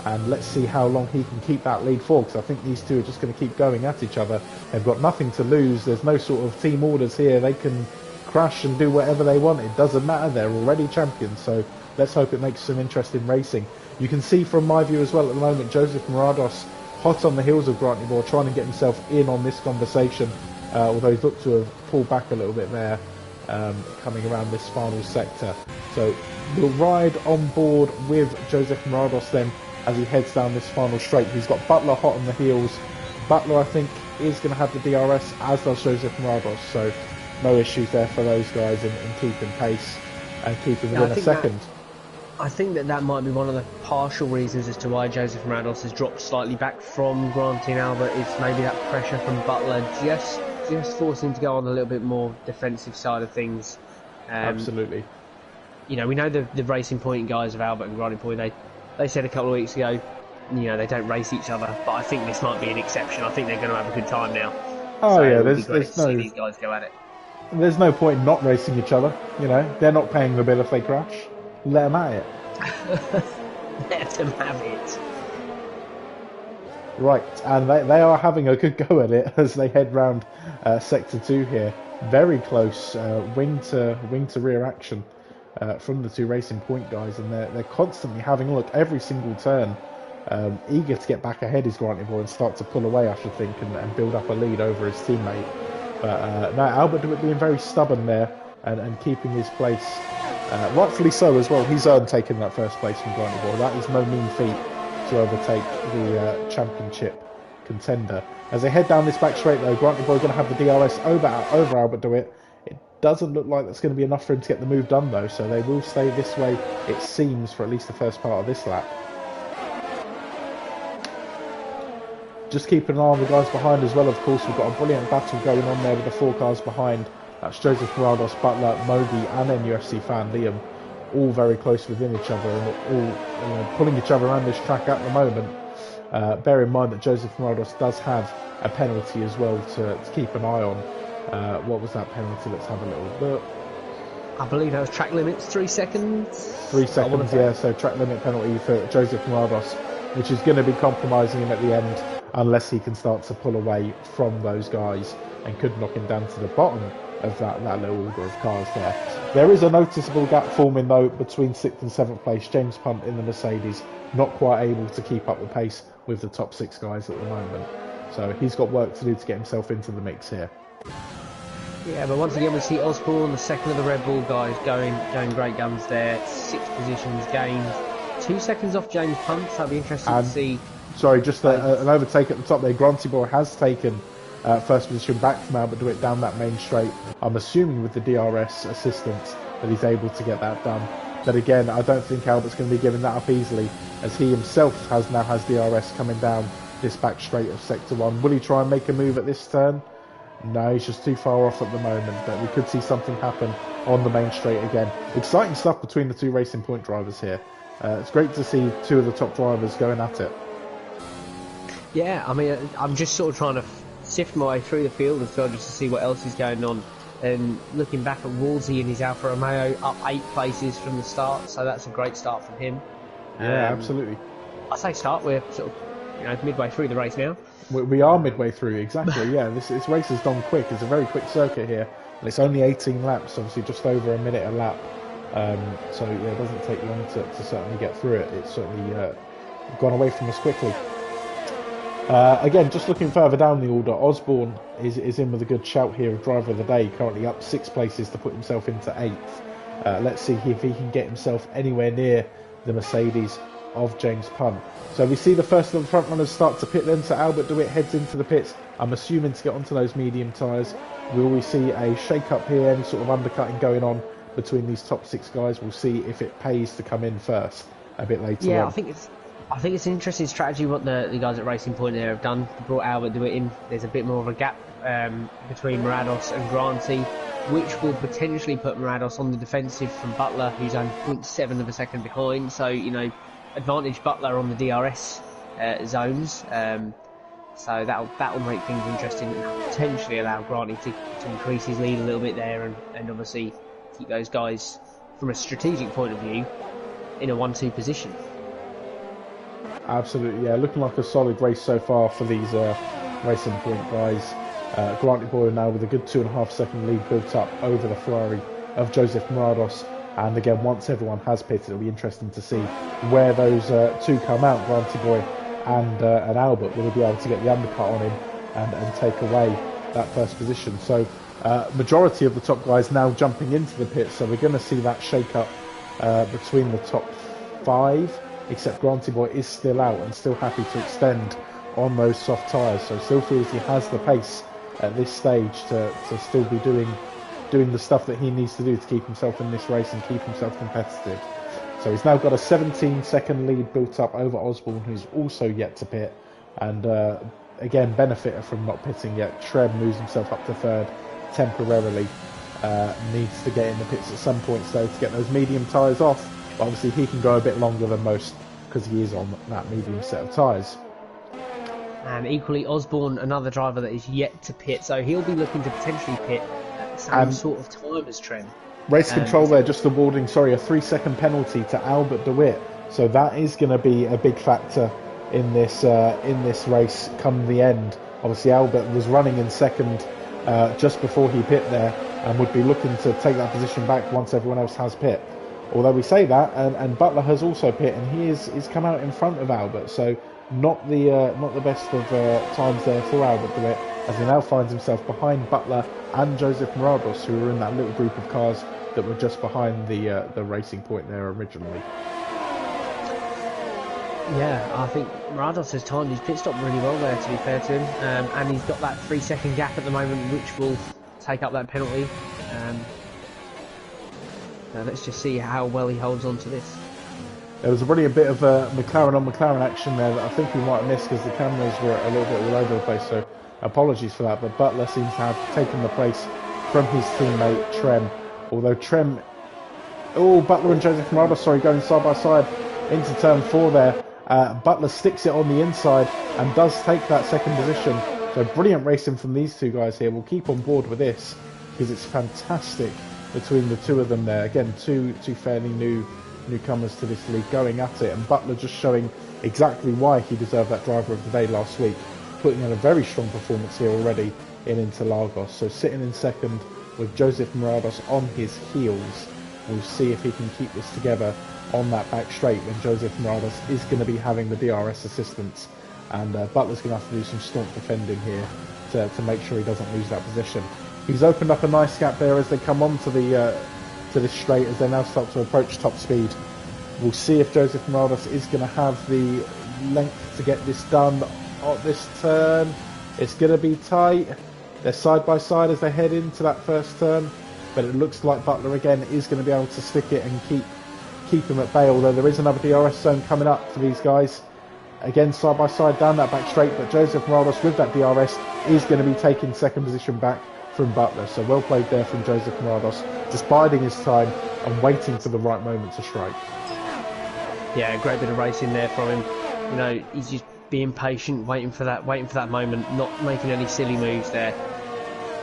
and let's see how long he can keep that lead for, because I think these two are just going to keep going at each other. They've got nothing to lose. There's no sort of team orders here. They can crash and do whatever they want. It doesn't matter. They're already champions. So let's hope it makes some interesting racing. You can see from my view as well at the moment, Joseph Morados hot on the heels of Granty Boy, trying to get himself in on this conversation, although he's looked to have pulled back a little bit there coming around this final sector. So we'll ride on board with Joseph Morados then as he heads down this final straight. He's got Butler hot on the heels. Butler, I think, is going to have the DRS, as does Joseph Morados. So no issues there for those guys in keeping pace and keeping within a second. I think that might be one of the partial reasons as to why Joseph Morados has dropped slightly back from Granty and Albert. Is maybe that pressure from Butler just forcing him to go on a little bit more defensive side of things. Absolutely. You know, we know the racing point guys of Albert and Granty Boy, they said a couple of weeks ago, you know, they don't race each other, but I think this might be an exception. I think they're going to have a good time now. Oh, so yeah, there's no... see these guys go at it. There's no point in not racing each other. You know, they're not paying the bill if they crash. Let them at it. Let them have it. Right, and they are having a good go at it as they head round Sector 2 here. Very close wing to rear action from the two Racing Point guys, and they're constantly having a look every single turn. Eager to get back ahead is Granty Boy and start to pull away, I should think, and build up a lead over his teammate. But no, Albert DeWitt being very stubborn there and keeping his place. Rightfully so as well. He's earned taking that first place from Granty Boy. That is no mean feat to overtake the championship contender. As they head down this back straight though, Granty Boy going to have the DRS over Albert DeWitt. It doesn't look like that's going to be enough for him to get the move done though, so they will stay this way, it seems, for at least the first part of this lap. Just keeping an eye on the guys behind as well, of course. We've got a brilliant battle going on there with the four cars behind. That's Joseph Moraldos, Butler, Mogi and NUFC fan Liam, all very close within each other and all pulling each other around this track at the moment. Bear in mind that Joseph Moraldos does have a penalty as well to keep an eye on. What was that penalty? Let's have a little look. I believe that was track limits, 3 seconds. 3 seconds, yeah, so track limit penalty for Joseph Moraldos, which is going to be compromising him at the end unless he can start to pull away from those guys and could knock him down to the bottom of that little order of cars there. There is a noticeable gap forming though between 6th and 7th place. James Punt in the Mercedes not quite able to keep up the pace with the top 6 guys at the moment. So he's got work to do to get himself into the mix here. Yeah, but once again we see Osborne, the second of the Red Bull guys, going great guns there. 6 positions gained. 2 seconds off James Punt, so that'll be interesting to see. Sorry, just an overtake at the top there. Granty Boy has taken first position back from Albert DeWitt down that main straight. I'm assuming with the DRS assistance that he's able to get that done. But again, I don't think Albert's going to be giving that up easily, as he himself now has DRS coming down this back straight of Sector 1. Will he try and make a move at this turn? No, he's just too far off at the moment, but we could see something happen on the main straight again. Exciting stuff between the two Racing Point drivers here. It's great to see two of the top drivers going at it. Yeah, I mean, I'm just sort of trying to sift my way through the field as well, just to see what else is going on. And looking back at Wolsey and his Alfa Romeo, up 8 places from the start, so that's a great start from him. Yeah, absolutely. I say start, we're sort of midway through the race now. We are midway through, exactly, yeah. This race has gone quick. It's a very quick circuit here, and it's only 18 laps, obviously just over a minute a lap. So yeah, it doesn't take long to certainly get through it. It's certainly gone away from us quickly. Again, just looking further down the order, Osborne is in with a good shout here of driver of the day, currently up 6 places to put himself into 8th. Let's see if he can get himself anywhere near the Mercedes of James Punt. So we see the first of the front runners start to pit then, so Albert DeWitt heads into the pits, I'm assuming to get onto those medium tyres. Will we see a shake-up here, any sort of undercutting going on between these top 6 guys? We'll see if it pays to come in first a bit later on. I think it's an interesting strategy what the guys at Racing Point there have done. They brought Albert DeWitt in. There's a bit more of a gap between Morados and Granty, which will potentially put Morados on the defensive from Butler, who's only 0.7 of a second behind. So, advantage Butler on the DRS zones. So that'll make things interesting and potentially allow Granty to increase his lead a little bit there and obviously keep those guys, from a strategic point of view, in a 1-2 position. Absolutely, yeah. Looking like a solid race so far for these Racing Point guys. Granty Boy now with a good 2.5 second lead built up over the Ferrari of Joseph Morados. And again, once everyone has pitted, it'll be interesting to see where those two come out, Granty Boy and Albert. Will he be able to get the undercut on him and take away that first position? So majority of the top guys now jumping into the pits, so we're going to see that shake up between the top 5, except Granty Boy is still out and still happy to extend on those soft tyres, so still feels he has the pace at this stage to still be doing the stuff that he needs to do to keep himself in this race and keep himself competitive. So he's now got a 17-second lead built up over Osborne, who's also yet to pit, and again benefited from not pitting yet. Treb moves himself up to 3rd temporarily. Needs to get in the pits at some points though to get those medium tyres off, but obviously he can go a bit longer than most because he is on that medium set of tyres. And equally, Osborne, another driver that is yet to pit, so he'll be looking to potentially pit same sort of time as Trem. Race control there, just awarding, a 3-second penalty to Albert DeWitt. So that is going to be a big factor in this race come the end. Obviously, Albert was running in second just before he pit there, and would be looking to take that position back once everyone else has pit. Although we say that, and Butler has also pit, and he's come out in front of Albert. So not the best of times there for Albert DeWitt, as he now finds himself behind Butler and Joseph Morados, who were in that little group of cars that were just behind the racing point there originally. Yeah, I think Morados has timed his pit stop really well there, to be fair to him, and he's got that 3-second gap at the moment, which will take up that penalty. So let's just see how well he holds on to this. There was already a bit of McLaren on McLaren action there that I think we might have missed because the cameras were a little bit all over the place, so apologies for that. But Butler seems to have taken the place from his teammate Trem. Although Trem... Butler and Joseph Morados, going side by side into turn 4 there. Butler sticks it on the inside and does take that second position. So brilliant racing from these two guys here. We'll keep on board with this because it's fantastic between the two of them there. Again, two fairly newcomers to this league going at it, and Butler just showing exactly why he deserved that driver of the day last week, putting in a very strong performance here already in Interlagos. So sitting in second with Joseph Morados on his heels. We'll see if he can keep this together on that back straight when Joseph Morados is going to be having the DRS assistance, and Butler's going to have to do some staunch defending here to make sure he doesn't lose that position. He's opened up a nice gap there as they come on to this straight, as they now start to approach top speed. We'll see if Joseph Morados is going to have the length to get this done on this turn. It's going to be tight. They're side by side as they head into that first turn, but it looks like Butler again is going to be able to stick it and keep him at bay, although there is another DRS zone coming up for these guys. Again, side by side down that back straight, but Joseph Morados with that DRS is going to be taking second position back from Butler. So well played there from Joseph Morados, just biding his time and waiting for the right moment to strike. Yeah, a great bit of racing there from him. You know, he's just being patient, waiting for that moment, not making any silly moves there.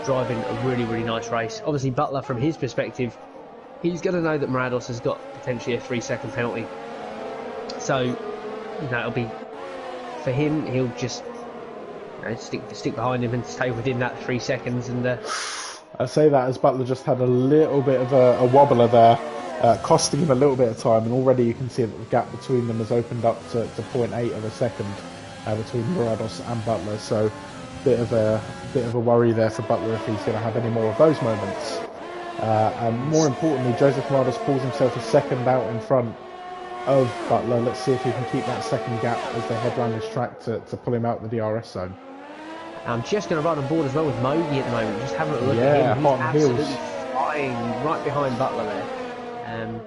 Driving a really, really nice race. Obviously, Butler, from his perspective, he's going to know that Morados has got potentially a 3-second penalty. So, you know, it'll be for him. He'll just stick behind him and stay within that 3 seconds. And I say that as Butler just had a little bit of a wobbler there, costing him a little bit of time, and already you can see that the gap between them has opened up to 0.8 of a second between Morados and Butler. So, bit of a worry there for Butler if he's going to have any more of those moments. And more importantly, Joseph Morados pulls himself a second out in front of Butler. Let's see if he can keep that second gap as they head round this track to pull him out the DRS zone. I'm just going to ride on board as well with Mogi at the moment. Just having a look at him. He's hot on absolutely heels, flying right behind Butler there.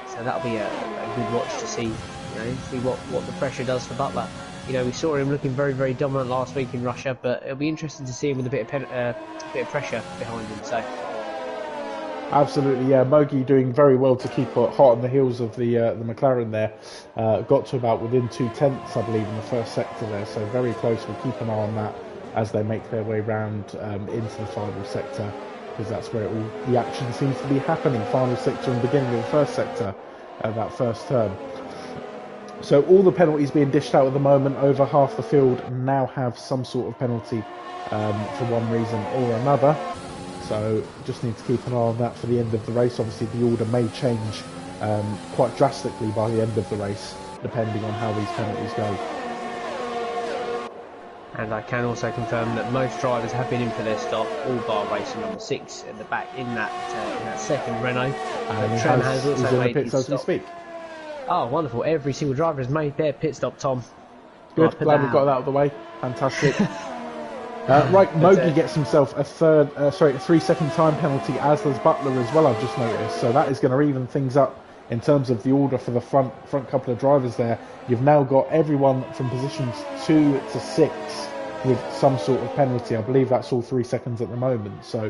So that'll be a good watch to see. See what the pressure does for Butler. You know, we saw him looking very, very dominant last week in Russia, but it'll be interesting to see him with a bit of pressure behind him. So. Absolutely, yeah. Mogi doing very well to keep hot on the heels of the McLaren there. Got to about within 2/10, I believe, in the first sector there. So very close. We'll keep an eye on that as they make their way round into the final sector, because that's where all the action seems to be happening. Final sector and beginning of the first sector at that first turn. So all the penalties being dished out at the moment. Over half the field now have some sort of penalty for one reason or another. So just need to keep an eye on that for the end of the race. Obviously the order may change quite drastically by the end of the race, depending on how these penalties go. And I can also confirm that most drivers have been in for their stop, all bar racing number 6 at the back in that second Renault. And Trem has also made his stop. stop. Speak. Oh, wonderful. Every single driver has made their pit stop, Tom. Good, glad we got that out of the way. Fantastic. Right, Mogi gets himself a 3-second time penalty, as does Butler as well, I've just noticed. So that is going to even things up in terms of the order for the front couple of drivers there. You've now got everyone from positions 2 to 6 with some sort of penalty. I believe that's all 3 seconds at the moment. So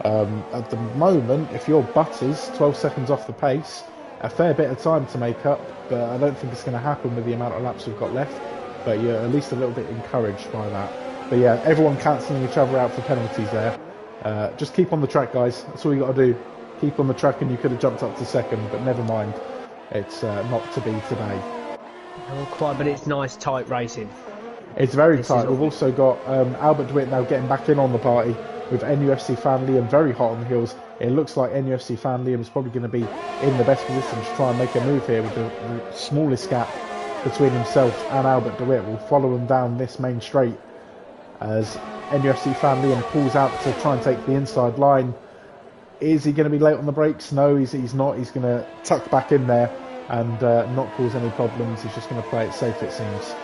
at the moment, if you're Butters, 12 seconds off the pace, a fair bit of time to make up, but I don't think it's going to happen with the amount of laps we've got left. But you're at least a little bit encouraged by that. But yeah, everyone cancelling each other out for penalties there. Just keep on the track, guys. That's all you got to do. Keep on the track, and you could have jumped up to second, but never mind. It's not to be today. Not quite, but it's nice, tight racing. It's very tight. We've also got Albert DeWitt now getting back in on the party with NUFC Fan Liam very hot on the heels. It looks like NUFC Fan Liam is probably going to be in the best position to try and make a move here with the smallest gap between himself and Albert DeWitt. We'll follow him down this main straight as NUFC Fan Liam pulls out to try and take the inside line. Is he going to be late on the brakes? No, he's not. He's going to tuck back in there and not cause any problems. He's just going to play it safe, it seems.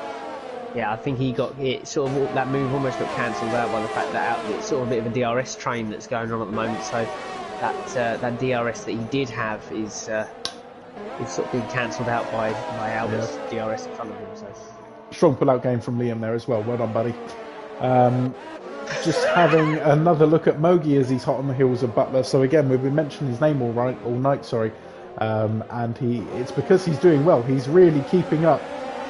Yeah, I think he got it. Sort of that move almost got cancelled out by the fact that it's sort of a bit of a DRS train that's going on at the moment. So that DRS that he did have is sort of being cancelled out by Albert's DRS in front of him. So strong pull-out game from Liam there as well. Well done, buddy. Just having another look at Mogi as he's hot on the heels of Butler. So again, we've been mentioning his name all night. And it's because he's doing well. He's really keeping up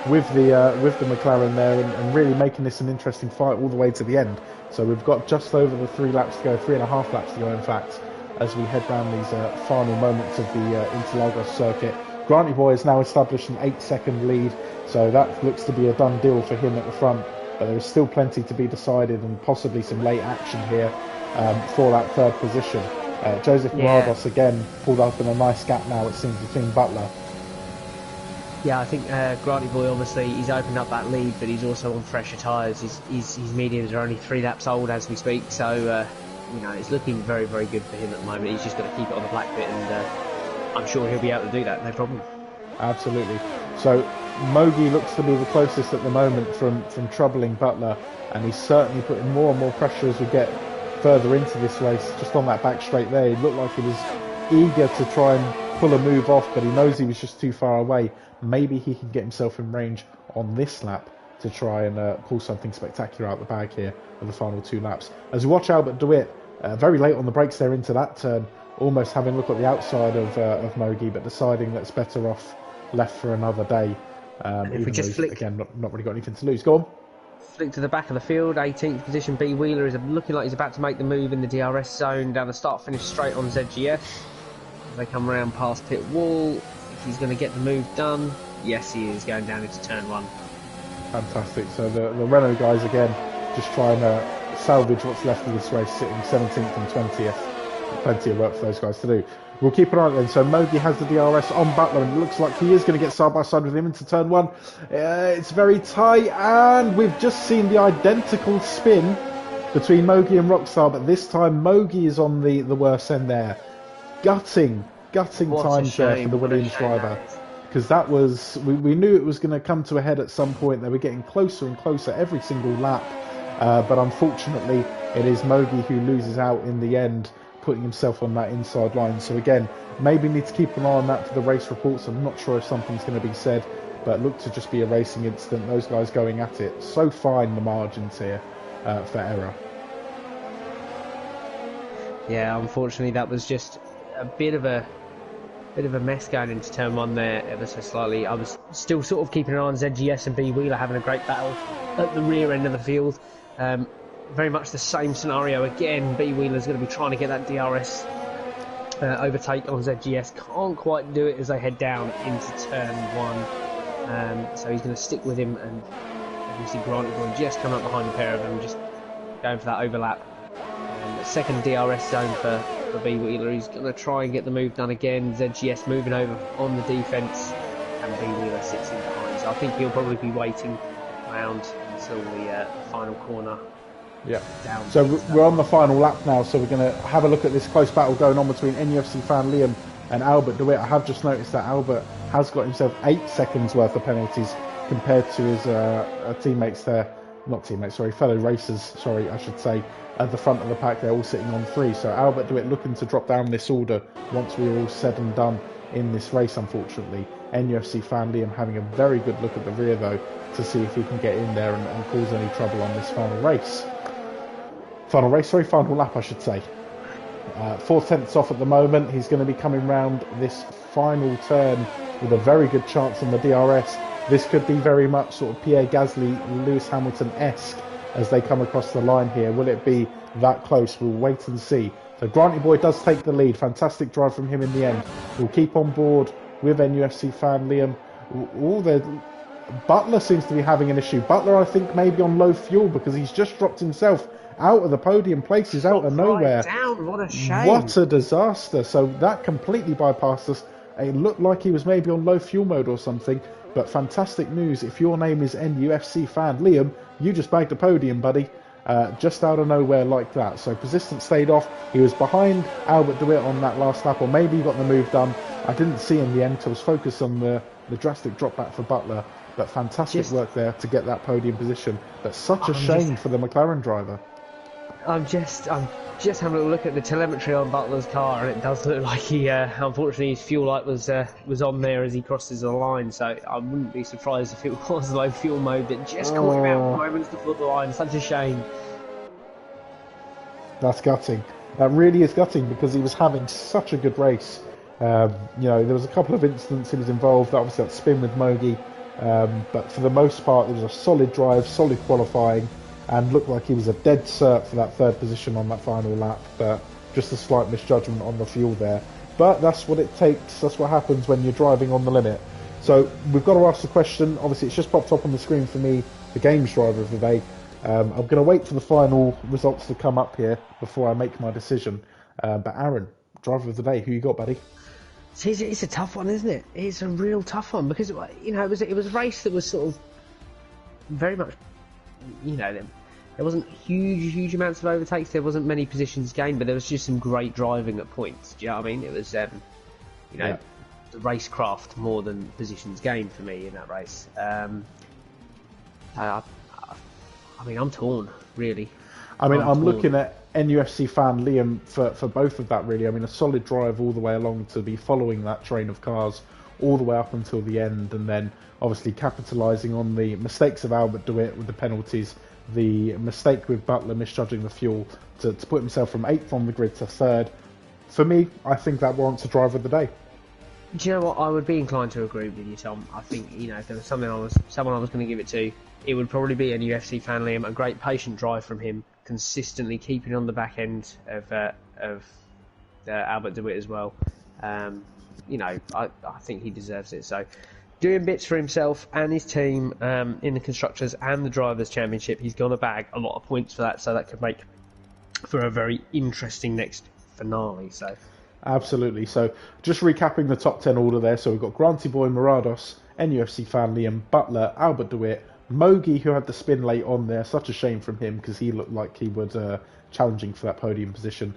with the McLaren there and really making this an interesting fight all the way to the end. So we've got just over the 3.5 laps to go, in fact, as we head down these final moments of the Interlagos circuit. Granty Boy has now established an 8-second lead, so that looks to be a done deal for him at the front. But there is still plenty to be decided and possibly some late action here for that third position. Joseph Morados again pulled up in a nice gap now, it seems, between Butler. Yeah, I think Granty Boy, obviously, he's opened up that lead, but he's also on fresher tyres. His mediums are only 3 laps old as we speak, so it's looking very, very good for him at the moment. He's just got to keep it on the black bit, and I'm sure he'll be able to do that, no problem. Absolutely. So Mogi looks to be the closest at the moment from troubling Butler, and he's certainly putting more and more pressure as we get further into this race. Just on that back straight there, he looked like he was eager to try and pull a move off, but he knows he was just too far away. Maybe he can get himself in range on this lap to try and pull something spectacular out the bag here for the final 2 laps. As we watch Albert DeWitt very late on the brakes there into that turn, almost having a look at the outside of Mogi, but deciding that's better off left for another day. If we just flick, again, not really got anything to lose. Go on. Flick to the back of the field, 18th position. B Wheeler is looking like he's about to make the move in the DRS zone down the start-finish straight on ZGF. They come around past pit wall. If he's going to get the move done, yes, he is going down into turn 1. Fantastic. So the Renault guys again just trying to salvage what's left of this race, sitting 17th and 20th. Plenty of work for those guys to do. We'll keep an eye on it then. So Mogi has the DRS on Butler, and it looks like he is going to get side by side with him into turn 1. It's very tight, and we've just seen the identical spin between Mogi and Rockstar, but this time Mogi is on the worse end there. Gutting times there for the Williams driver, because that was we knew it was going to come to a head at some point. They were getting closer and closer every single lap, but unfortunately it is Mogi who loses out in the end, putting himself on that inside line. So again, maybe need to keep an eye on that for the race reports. I'm not sure if something's going to be said, but look to just be a racing incident. Those guys going at it, so fine the margins here for error. Yeah, unfortunately that was just a bit of a mess going into turn 1 there, ever so slightly. I was still sort of keeping an eye on ZGS and B Wheeler having a great battle at the rear end of the field. Very much the same scenario again. B Wheeler's going to be trying to get that DRS overtake on ZGS. Can't quite do it as they head down into turn 1. So he's going to stick with him, and obviously Grant will just come up behind the pair of them, just going for that overlap. Second DRS zone for B Wheeler. He's going to try and get the move done again. ZGS moving over on the defence, and B Wheeler sits in behind. So I think he'll probably be waiting around until the final corner. Yeah. So we're on the final lap now, so we're going to have a look at this close battle going on between NUFC fan Liam and Albert DeWitt. I have just noticed that Albert has got himself 8 seconds worth of penalties compared to his teammates there. Not teammates, sorry, fellow racers, sorry, I should say. At the front of the pack, they're all sitting on 3. So Albert DeWitt looking to drop down this order once we're all said and done in this race, unfortunately. NUFC fan Liam having a very good look at the rear, though, to see if he can get in there and cause any trouble on this final lap, I should say. 4 tenths off at the moment. He's going to be coming round this final turn with a very good chance on the DRS. This could be very much sort of Pierre Gasly, Lewis Hamilton-esque as they come across the line here. Will it be that close? We'll wait and see. So Granty Boy does take the lead. Fantastic drive from him in the end. We'll keep on board with NUFC fan Liam. Butler seems to be having an issue. Butler, I think, may be on low fuel because he's just dropped himself out of the podium places, out of nowhere. Down. What a shame. What a disaster. So that completely bypassed us. It looked like he was maybe on low fuel mode or something. But fantastic news. If your name is NUFC fan Liam, you just bagged a podium, buddy. Just out of nowhere like that. So Persistent stayed off. He was behind Albert DeWitt on that last lap, or maybe he got the move done. I didn't see in the end, so I was focused on the drastic drop back for Butler. But fantastic work there to get that podium position. But such a shame for the McLaren driver. I'm just having a look at the telemetry on Butler's car, and it does look like he, unfortunately, his fuel light was on there as he crosses the line. So I wouldn't be surprised if it was low fuel mode that just caught him out moments before the line. Such a shame. That's gutting. That really is gutting because he was having such a good race. There was a couple of incidents he was involved. Obviously, that spin with Mogi. But for the most part, it was a solid drive, solid qualifying, and looked like he was a dead cert for that third position on that final lap. But just a slight misjudgment on the fuel there. But that's what it takes. That's what happens when you're driving on the limit. So we've got to ask the question. Obviously, it's just popped up on the screen for me, the games driver of the day. I'm going to wait for the final results to come up here before I make my decision. But Aaron, driver of the day, who you got, buddy? It's a tough one, isn't it? It's a real tough one because it was a race that was sort of very much, there wasn't huge amounts of overtakes. There wasn't many positions gained, but there was just some great driving at points. Do you know what I mean? It was, the racecraft more than positions gained for me in that race. I'm torn, really. I'm looking at NUFC fan Liam for both of that, really. A solid drive all the way along to be following that train of cars all the way up until the end, and then obviously capitalising on the mistakes of Albert DeWitt with the penalties, the mistake with Butler misjudging the fuel to put himself from 8th on the grid to 3rd. For me, I think that warrants a driver of the day. Do you know what? I would be inclined to agree with you, Tom. I think, if there was someone I was going to give it to, it would probably be an UFC fan Liam. A great patient drive from him, consistently keeping on the back end of Albert DeWitt as well. I think he deserves it. So, doing bits for himself and his team in the Constructors and the Drivers' Championship, he's going to bag a lot of points for that, so that could make for a very interesting next finale. So, absolutely. So, just recapping the top 10 order there. So, we've got Granty Boy, Morados, NUFC fan Liam, Butler, Albert DeWitt, Mogi, who had the spin late on there. Such a shame from him because he looked like he was challenging for that podium position.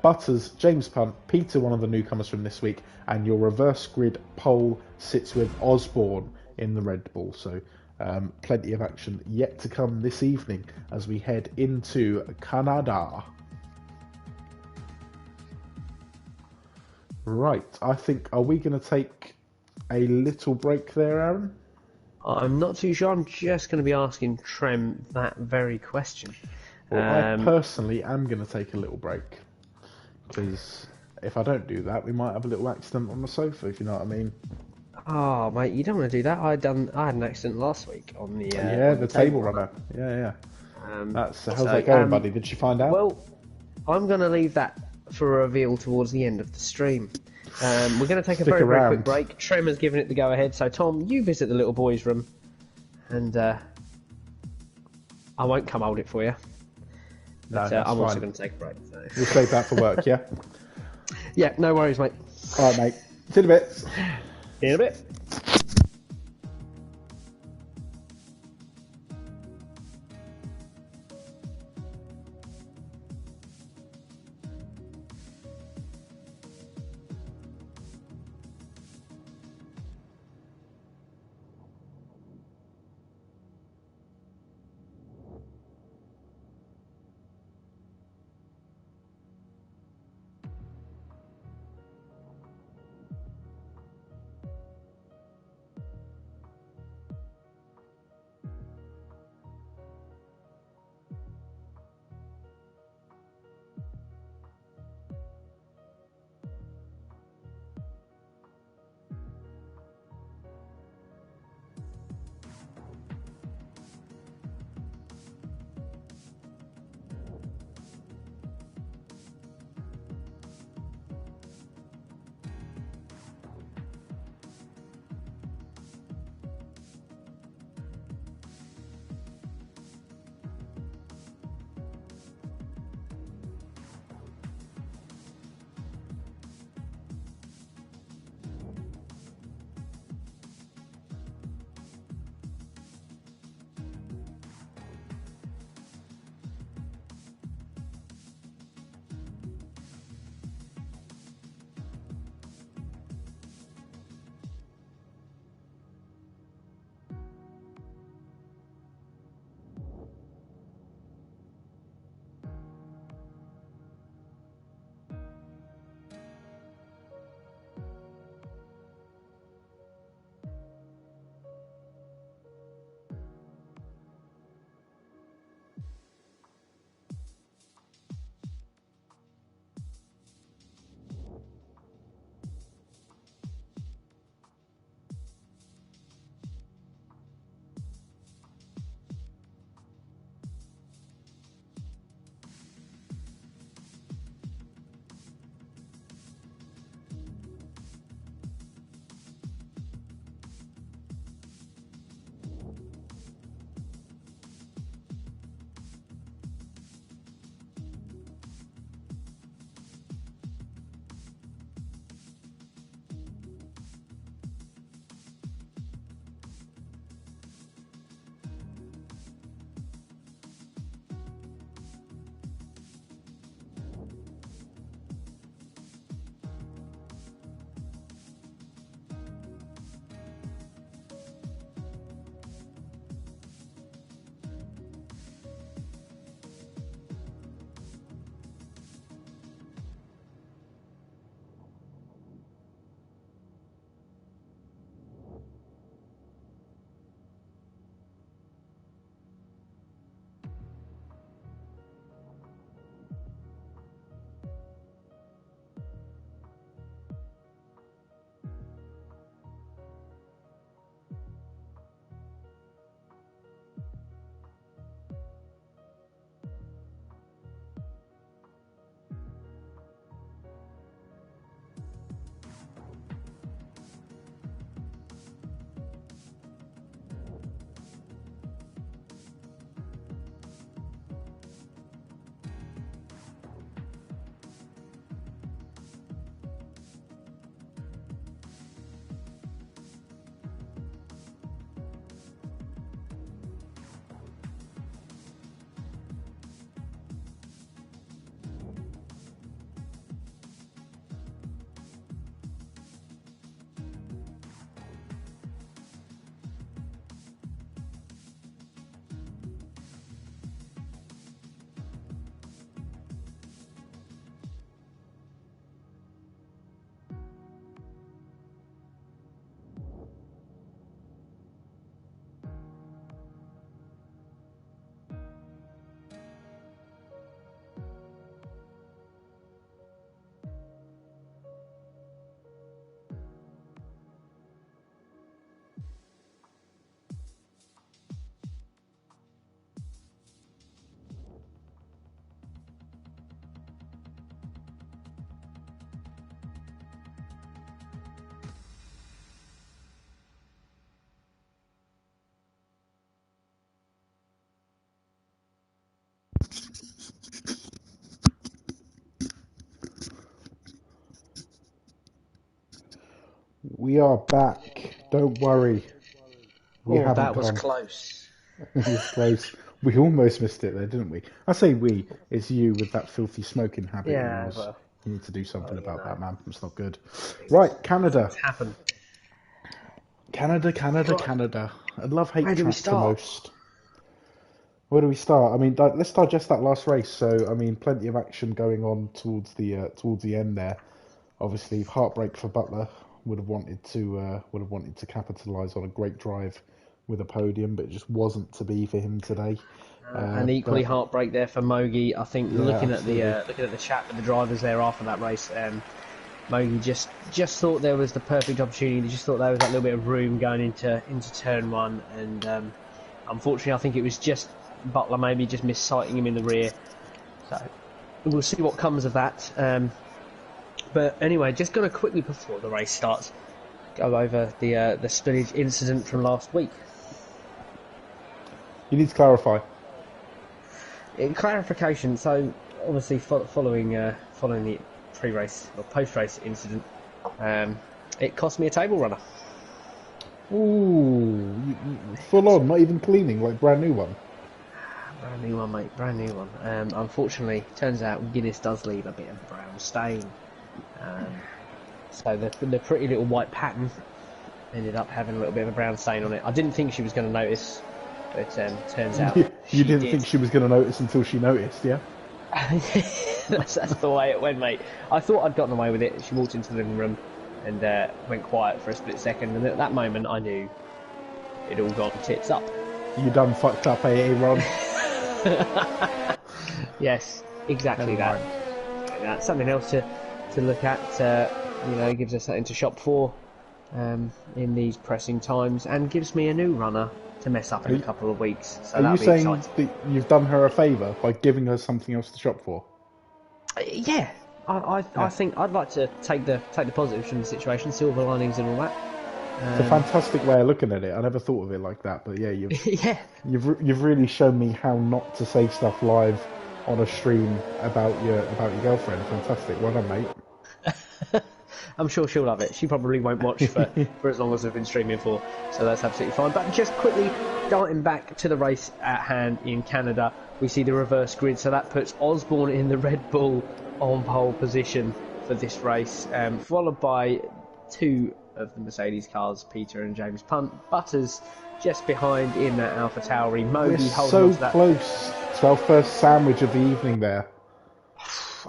Butters, James Punt, Peter, one of the newcomers from this week, and your reverse grid pole sits with Osborne in the Red Bull. So plenty of action yet to come this evening as we head into Canada. Right, I think, are we going to take a little break there, Aaron? I'm not too sure. I'm just going to be asking Trem that very question. Well, I personally am going to take a little break because if I don't do that, we might have a little accident on the sofa, if you know what I mean. Oh, mate, you don't want to do that. I had an accident last week on the the table runner. Yeah. How's that going, buddy? Did she find out? Well, I'm going to leave that for a reveal towards the end of the stream. We're going to take a very quick break. Trem has given it the go-ahead, so Tom, you visit the little boy's room, and I won't come hold it for you. But I'm also going to take a break. So. We'll save that for work, yeah? Yeah, no worries, mate. All right, mate. See you in a bit. See you in a bit. We are back. Don't worry. We haven't that was gone. close. It was close. We almost missed it there, didn't we? I say we. It's you with that filthy smoking habit of yours. Well, You need to do something about that, man. It's not good. things- Right, Canada. It's happened. Canada. I love-hate Where do we track the start? most. Where do we start? I mean, let's digest that last race. So, I mean, plenty of action going on towards the end there. Obviously, heartbreak for Butler. Would have wanted to capitalise on a great drive with a podium, but it just wasn't to be for him today. And equally heartbreak there for Mogi. I think looking at the chat with the drivers there after that race, Mogi just thought there was the perfect opportunity. They just thought there was that little bit of room going into turn one, and unfortunately, I think it was just Butler maybe just missighting him in the rear. So we'll see what comes of that. But anyway, just going to quickly before the race starts, go over the spillage incident from last week. You need to clarify. In clarification, so obviously following the pre-race or post-race incident, it cost me a table runner. Ooh, full on, not even cleaning, like brand new one. Brand new one, mate, brand new one. Unfortunately, turns out Guinness does leave a bit of brown stain. So the pretty little white pattern ended up having a little bit of a brown stain on it. I didn't think she was going to notice, but turns out You didn't think she was going to notice until she noticed, yeah? that's the way it went, mate. I thought I'd gotten away with it. She walked into the living room and went quiet for a split second, and at that moment I knew it all gone tits up. You done fucked up, Ron? Yes, exactly that. That's something else to look at. Gives us something to shop for in these pressing times, and gives me a new runner to mess up in a couple of weeks. So are you saying exciting. that you've done her a favour by giving her something else to shop for? Yeah, I think I'd like to take the positives from the situation, silver linings and all that. It's a fantastic way of looking at it. I never thought of it like that, but yeah, you've really shown me how not to say stuff live on a stream about your girlfriend. Fantastic, well done, mate. I'm sure she'll love it. She probably won't watch for as long as we've been streaming for, so that's absolutely fine. But just quickly darting back to the race at hand in Canada, we see the reverse grid, so that puts Osborne in the Red Bull on pole position for this race, followed by two of the Mercedes cars, Peter and James Punt. Butters just behind in that Alpha Tauri. Mogi holding on to that. Close to our first sandwich of the evening there.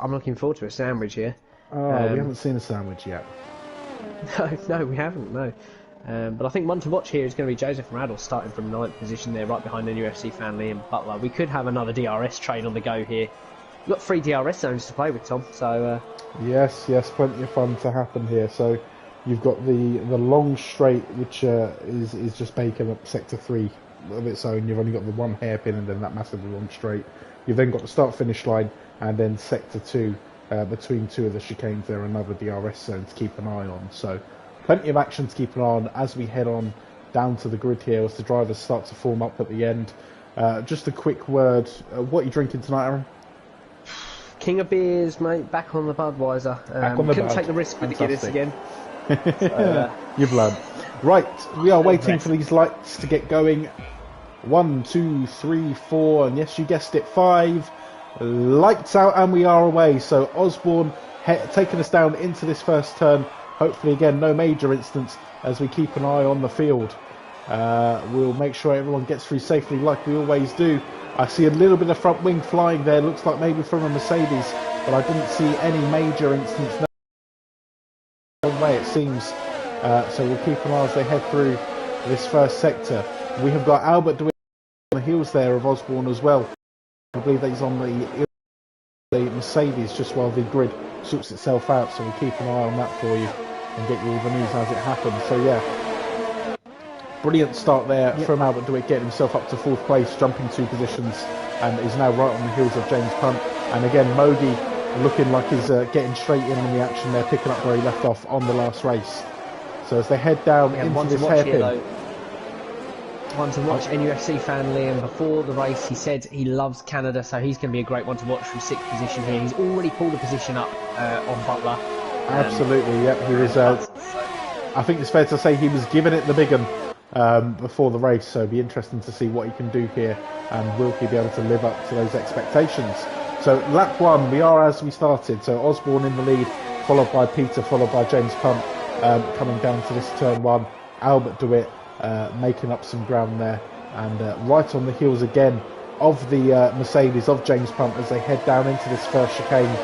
I'm looking forward to a sandwich here. Oh, we haven't seen a sandwich yet. No, we haven't, no. But I think one to watch here is going to be Joseph Radl starting from 9th position there, right behind the UFC fan Liam Butler. We could have another DRS train on the go here. We've got 3 DRS zones to play with, Tom, so... Yes, plenty of fun to happen here. So you've got the long straight, which is just making up Sector 3 of its own. You've only got the one hairpin and then that massively long straight. You've then got the start-finish line and then Sector 2. Between two of the chicanes there, another DRS zone to keep an eye on. So plenty of action to keep an eye on as we head on down to the grid here as the drivers start to form up at the end. Just a quick word, what are you drinking tonight, Aaron? King of beers, mate, back on the Budweiser. Couldn't take the risk with the Guinness again. So, You've learned. Right, we are waiting for these lights to get going. 1, 2, 3, 4, and yes, you guessed it, 5. Lights out and we are away. So Osborne taking us down into this first turn. Hopefully again no major incidents as we keep an eye on the field. We'll make sure everyone gets through safely like we always do. I see a little bit of front wing flying there, looks like maybe from a Mercedes, but I didn't see any major incidents. No way it seems. So we'll keep an eye as they head through this first sector. We have got Albert doing on the heels there of Osborne as well. I believe that he's on the Mercedes just while the grid sorts itself out, so we'll keep an eye on that for you and get you all the news as it happens. So yeah, brilliant start there from Albert DeWitt, getting himself up to 4th place, jumping 2 positions, and is now right on the heels of James Punt. And again, Mogi looking like he's getting straight in on the action there, picking up where he left off on the last race. So as they head down into this hairpin. One to watch, NUFC fan Liam. Before the race, he said he loves Canada, so he's going to be a great one to watch from 6th position here. He's already pulled a position up on Butler. Absolutely, yep. He was I think it's fair to say he was giving it the big one before the race, so it'll be interesting to see what he can do here, and will he be able to live up to those expectations. So lap 1, we are as we started, so Osborne in the lead, followed by Peter, followed by James Punt, coming down to this turn 1, Albert DeWitt making up some ground there, and right on the heels again of the Mercedes of James Punt as they head down into this first chicane.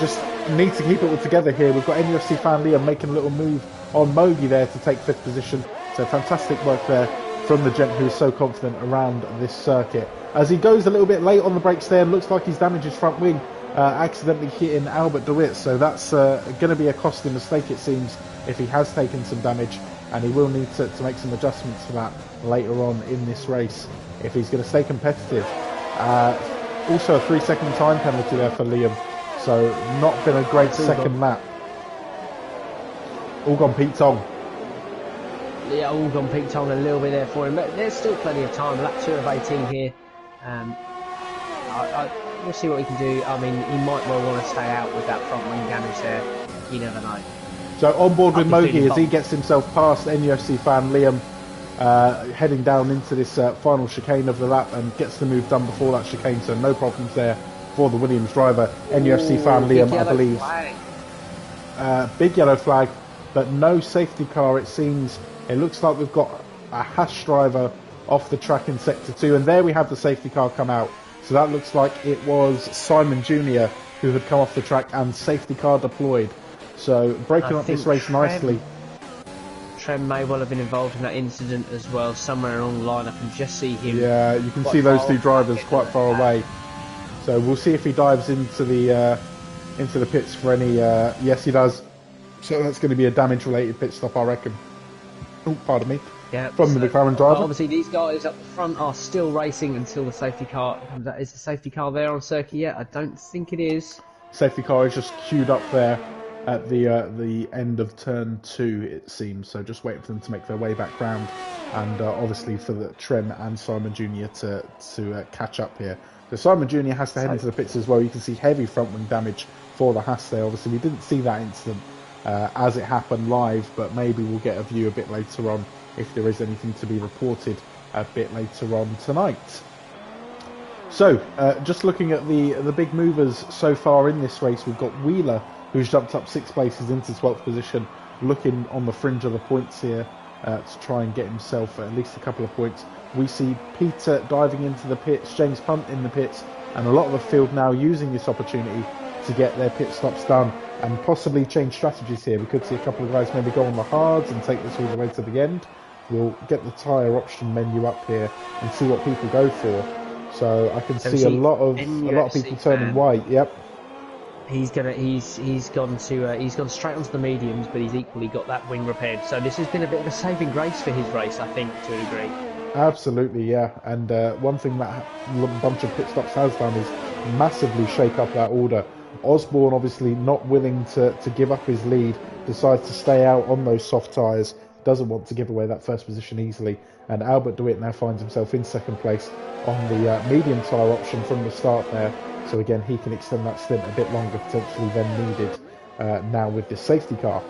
Just need to keep it all together here. We've got NUFC fan Liam making a little move on Mogi there to take 5th position, so fantastic work there from the gent who's so confident around this circuit. As he goes a little bit late on the brakes there, looks like he's damaged his front wing, accidentally hitting Albert DeWitt, so that's going to be a costly mistake it seems if he has taken some damage, and he will need to make some adjustments for that later on in this race if he's going to stay competitive. Also a 3-second time penalty there for Liam, so not been a great second lap. All gone Pete Tong. Yeah, all gone Pete Tong a little bit there for him, but there's still plenty of time. Lap 2 of 18 here. We'll see what he can do. I mean, he might well want to stay out with that front wing damage there. You never know. So on board with Mogi as he gets himself past NUFC fan Liam, heading down into this final chicane of the lap, and gets the move done before that chicane, so no problems there for the Williams driver. NUFC fan Liam, I believe. Big yellow flag, but no safety car it seems. It looks like we've got a Haas driver off the track in sector 2, and there we have the safety car come out. So that looks like it was Simon Jr. who had come off the track and safety car deployed. So breaking up this race nicely. Trem may well have been involved in that incident as well, somewhere along the line. I can just see him. Yeah, you can see those two drivers quite far away. So we'll see if he dives into the pits for any. Yes, he does. So that's going to be a damage-related pit stop, I reckon. Oh, pardon me. Yeah, from the McLaren driver. Obviously, these guys up the front are still racing until the safety car comes out. Is the safety car there on circuit yet? I don't think it is. Safety car is just queued up there at the end of turn 2, it seems. So just waiting for them to make their way back round, and obviously for the Trem and Simon Jr. to catch up here. So Simon Jr. has to head into the pits as well. You can see heavy front wing damage for the Haas there. Obviously, we didn't see that incident as it happened live, but maybe we'll get a view a bit later on if there is anything to be reported a bit later on tonight. So, just looking at the big movers so far in this race, we've got Wheeler, who's jumped up 6 places into 12th position, looking on the fringe of the points here to try and get himself at least a couple of points. We see Peter diving into the pits, James Punt in the pits, and a lot of the field now using this opportunity to get their pit stops done and possibly change strategies here. We could see a couple of guys maybe go on the hards and take this all the way to the end. We'll get the tyre option menu up here and see what people go for. So I can see a lot of people turning white. Yep. He's gone straight onto the mediums, but he's equally got that wing repaired. So this has been a bit of a saving grace for his race, I think, to a degree. Absolutely, yeah. And one thing that a bunch of pit stops has done is massively shake up that order. Osborne obviously not willing to give up his lead, decides to stay out on those soft tyres, doesn't want to give away that first position easily, and Albert DeWitt now finds himself in second place on the medium tyre option from the start there. So again, he can extend that stint a bit longer potentially than needed now with this safety car.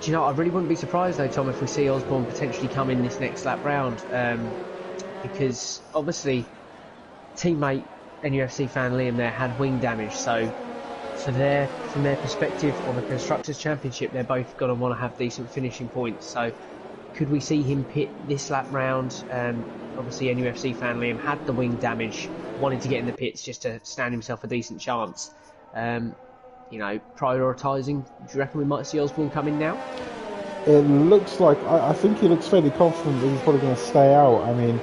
Do you know, I really wouldn't be surprised though, Tom, if we see Osborne potentially come in this next lap round, because obviously teammate NUFC fan Liam there had wing damage, so from their perspective on the Constructors' Championship, they're both going to want to have decent finishing points. So could we see him pit this lap round? Obviously NUFC fan Liam had the wing damage, wanted to get in the pits just to stand himself a decent chance. Prioritising, do you reckon we might see Osborne come in now? It looks like, I think he looks fairly confident that he's probably going to stay out. I mean,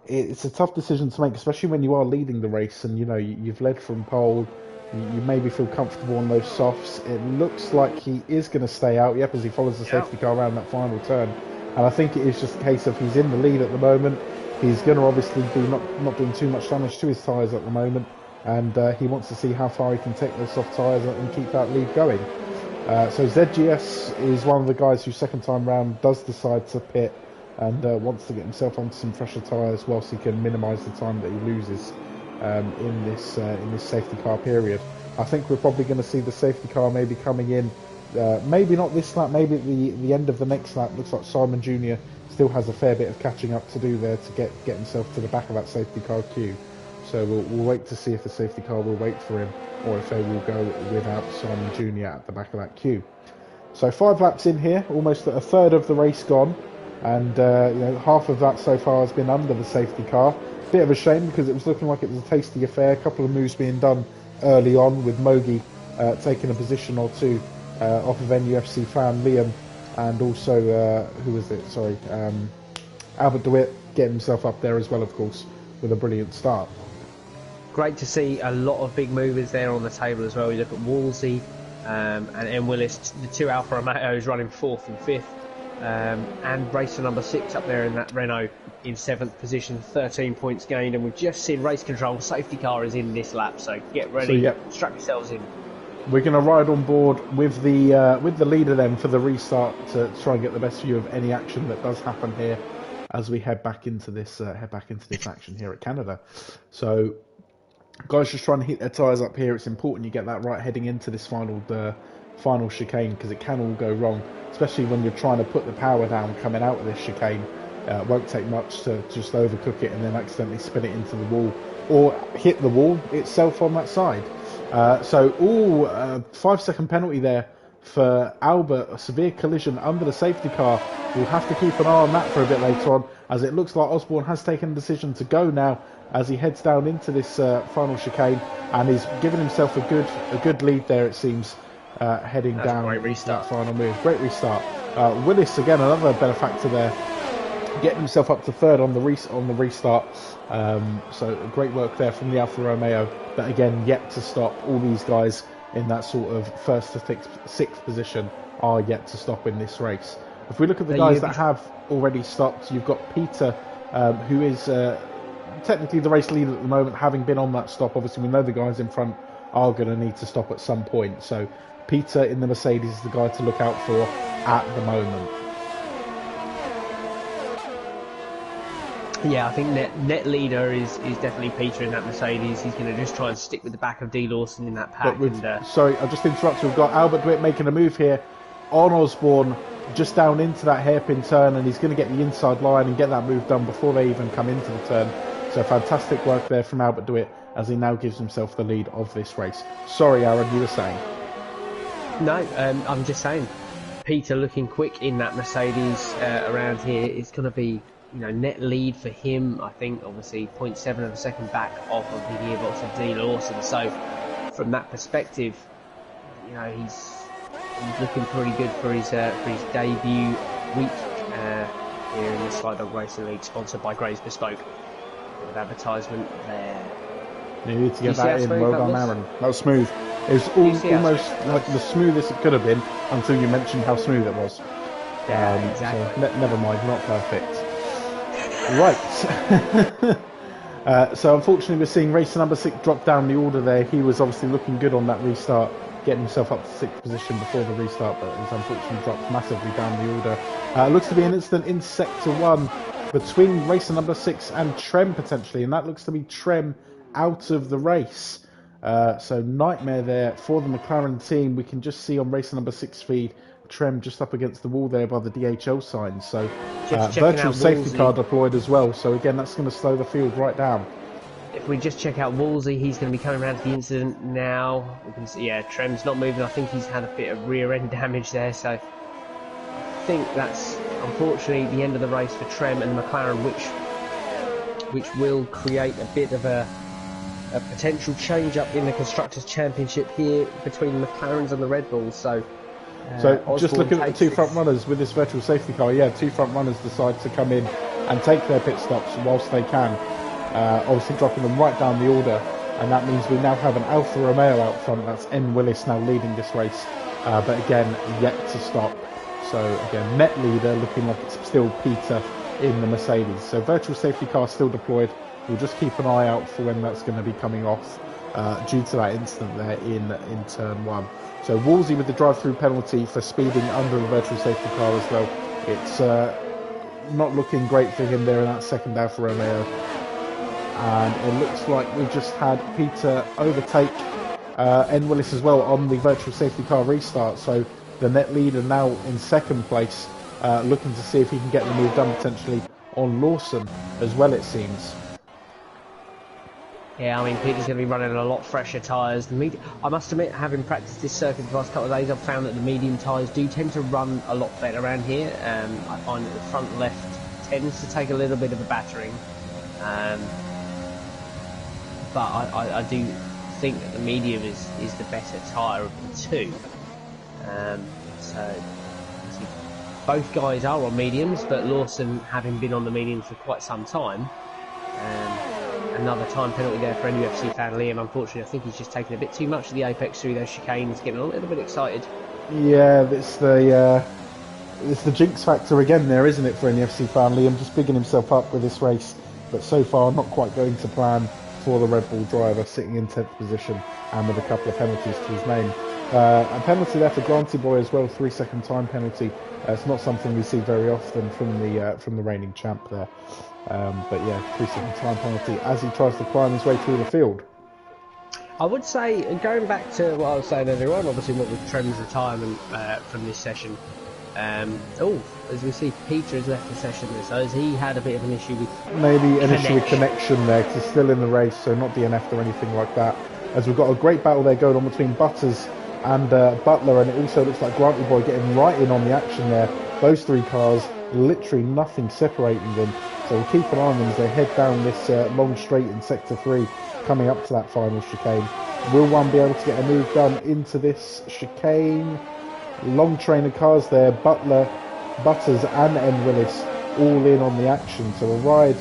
it's a tough decision to make, especially when you are leading the race and you've led from pole. You maybe feel comfortable on those softs. It looks like he is going to stay out, as he follows the safety car around that final turn. And I think it is just a case of he's in the lead at the moment. He's going to obviously be not doing too much damage to his tyres at the moment. And he wants to see how far he can take those soft tyres and keep that lead going. So ZGS is one of the guys who second time round does decide to pit and wants to get himself onto some fresher tyres whilst he can minimise the time that he loses in this safety car period. I think we're probably going to see the safety car maybe coming in Maybe not this lap, maybe at the end of the next lap. Looks like Simon Jr. still has a fair bit of catching up to do there to get himself to the back of that safety car queue. So we'll wait to see if the safety car will wait for him, or if they will go without Simon Jr. at the back of that queue. So 5 laps in here, almost a third of the race gone, and half of that so far has been under the safety car. Bit of a shame, because it was looking like it was a tasty affair. A couple of moves being done early on, with Mogi taking a position or two off of NUFC fan Liam, and also who was it? Sorry, Albert DeWitt getting himself up there as well, of course, with a brilliant start. Great to see a lot of big movers there on the table as well. You look at Wolsey and M. Willis, the 2 Alfa Romeos running 4th and 5th, and racer number 6 up there in that Renault in 7th position, 13 points gained. And we've just seen race control, safety car is in this lap, so get ready, strap yourselves in. We're going to ride on board with the leader then for the restart to try and get the best view of any action that does happen here as we head back into this action here at Canada. So guys just trying to hit their tyres up here. It's important you get that right heading into this final chicane, because it can all go wrong, especially when you're trying to put the power down coming out of this chicane. It won't take much to just overcook it and then accidentally spin it into the wall, or hit the wall itself on that side. So 5-second penalty there for Albert, a severe collision under the safety car. We'll have to keep an eye on that for a bit later on, as it looks like Osborne has taken a decision to go now as he heads down into this final chicane, and he's given himself a good lead there, it seems, heading down that final move. Great restart. Willis, again, another benefactor there, getting himself up to 3rd on the restart. So great work there from the Alfa Romeo, but again, yet to stop. All these guys in that sort of 1st to 6th position are yet to stop in this race. If we look at the guys that have already stopped, you've got Peter, who is technically the race leader at the moment, having been on that stop. Obviously, we know the guys in front are going to need to stop at some point. So Peter in the Mercedes is the guy to look out for at the moment. Yeah, I think net leader is definitely Peter in that Mercedes. He's going to just try and stick with the back of D. Lawson in that pack. Sorry, I just interrupted. We've got Albert DeWitt making a move here on Osborne, just down into that hairpin turn, and he's going to get the inside line and get that move done before they even come into the turn. So fantastic work there from Albert DeWitt as he now gives himself the lead of this race. Sorry, Aaron, you were saying? No, I'm just saying, Peter looking quick in that Mercedes around here. It's going to be, net lead for him. I think obviously 0.7 of a second back off of the gearbox of D. Lawson. So from that perspective, he's looking pretty good for his debut week here in the SlyDog Racing League, sponsored by Gray's Bespoke. With advertisement there. You need to get that in. Well done, Aaron. That was smooth. It was almost like the smoothest it could have been until you mentioned how smooth it was. Yeah, exactly. So never mind, not perfect. Right. So unfortunately we're seeing racer number 6 drop down the order there. He was obviously looking good on that restart, getting himself up to 6th position before the restart, but was unfortunately dropped massively down the order. Looks to be an incident in Sector 1 between racer number 6 and Trem potentially, and that looks to be Trem out of the race. So nightmare there for the McLaren team. We can just see on racer number 6 feed Trem just up against the wall there by the DHL sign. So virtual safety car deployed as well. So again, that's going to slow the field right down. If we just check out Wolsey, he's going to be coming around to the incident now. We can see, Trem's not moving. I think he's had a bit of rear end damage there. So I think that's unfortunately the end of the race for Trem and the McLaren, which will create a bit of a potential change up in the Constructors' Championship here between the McLarens and the Red Bulls. So just looking at the 2 front runners with this virtual safety car, 2 front runners decide to come in and take their pit stops whilst they can, obviously dropping them right down the order, and that means we now have an Alfa Romeo out front. That's N. Willis now leading this race, but again yet to stop. So again, net leader looking like it's still Peter in the Mercedes. So virtual safety car still deployed. We'll just keep an eye out for when that's going to be coming off due to that incident there in turn 1. So Wolsey with the drive-through penalty for speeding under the virtual safety car as well. It's not looking great for him there in that second Alfa Romeo. And it looks like we've just had Peter overtake N. Willis as well on the virtual safety car restart. So the net leader now in second place, looking to see if he can get the move done potentially on Lawson as well, it seems. Yeah, I mean, Peter's going to be running a lot fresher tyres. I must admit, having practiced this circuit the last couple of days, I've found that the medium tyres do tend to run a lot better around here. I find that the front left tends to take a little bit of a battering. But I do think that the medium is the better tyre of the two. So both guys are on mediums, but Lawson, having been on the mediums for quite some time, another time penalty there for NUFC fan Liam. Unfortunately, I think he's just taken a bit too much of the apex through those chicanes, getting a little bit excited. Yeah, it's the jinx factor again there, isn't it, for NUFC fan Liam, just bigging himself up with this race, but so far not quite going to plan for the Red Bull driver, sitting in 10th position and with a couple of penalties to his name. A penalty there for Granty Boy as well, 3-second time penalty. It's not something we see very often from the reigning champ there. But yeah, 3-second time penalty as he tries to climb his way through the field. I would say, going back to what I was saying earlier on, obviously what with Trem's retirement from this session, as we see, Peter has left the session, so has he had a bit of an issue with issue with connection there, because he's still in the race, so not DNF'd or anything like that. As we've got a great battle there going on between Butters and Butler, and it also looks like Granty Boy getting right in on the action there. Those three cars, literally nothing separating them, so we'll keep an eye on them as they head down this long straight in Sector 3, coming up to that final chicane. Will one be able to get a move done into this chicane? Long train of cars there, Butler, Butters and N. Willis all in on the action, so a ride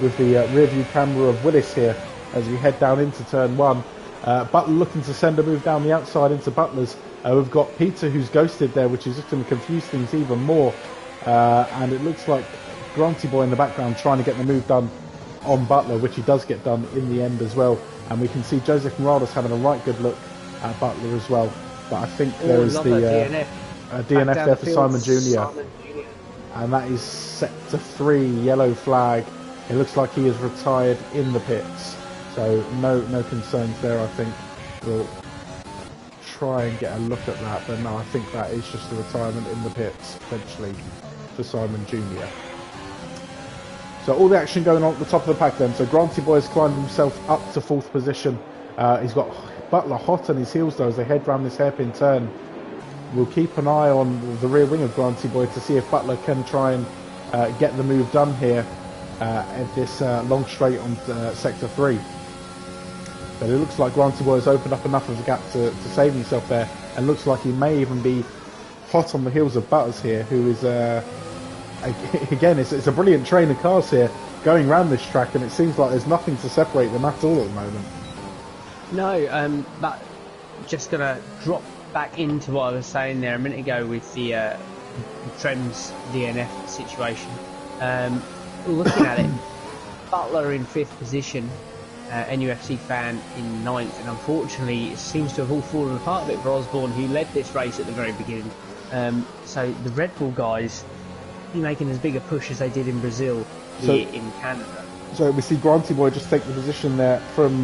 with the rear view camera of Willis here as we head down into turn 1. Butler looking to send a move down the outside into Butler's. We've got Peter who's ghosted there, which is just going to confuse things even more. And it looks like Granty Boy in the background trying to get the move done on Butler, which he does get done in the end as well. And we can see Joseph Morales having a right good look at Butler as well. But I think there is the DNF there for Simon Jr. And that is Sector 3, yellow flag. It looks like he is retired in the pits. So no concerns there, I think. We'll try and get a look at that, but no, I think that is just a retirement in the pits, potentially, for Simon Jr. So all the action going on at the top of the pack then. So Granty Boy has climbed himself up to 4th position. He's got Butler hot on his heels though as they head round this hairpin turn. We'll keep an eye on the rear wing of Granty Boy to see if Butler can try and get the move done here at this long straight on Sector 3. But it looks like Granty Boy has opened up enough of a gap to save himself there, and looks like he may even be hot on the heels of Butters here, who is, again, it's a brilliant train of cars here going around this track, and it seems like there's nothing to separate them at all at the moment. No, but just going to drop back into what I was saying there a minute ago with the Trem's DNF situation. Looking at it, Butler in 5th position, NUFC fan in 9th, and unfortunately it seems to have all fallen apart a bit for Osborne, who led this race at the very beginning. So the Red Bull guys be making as big a push as they did in Brazil here in Canada. So we see Granty Boy just take the position there from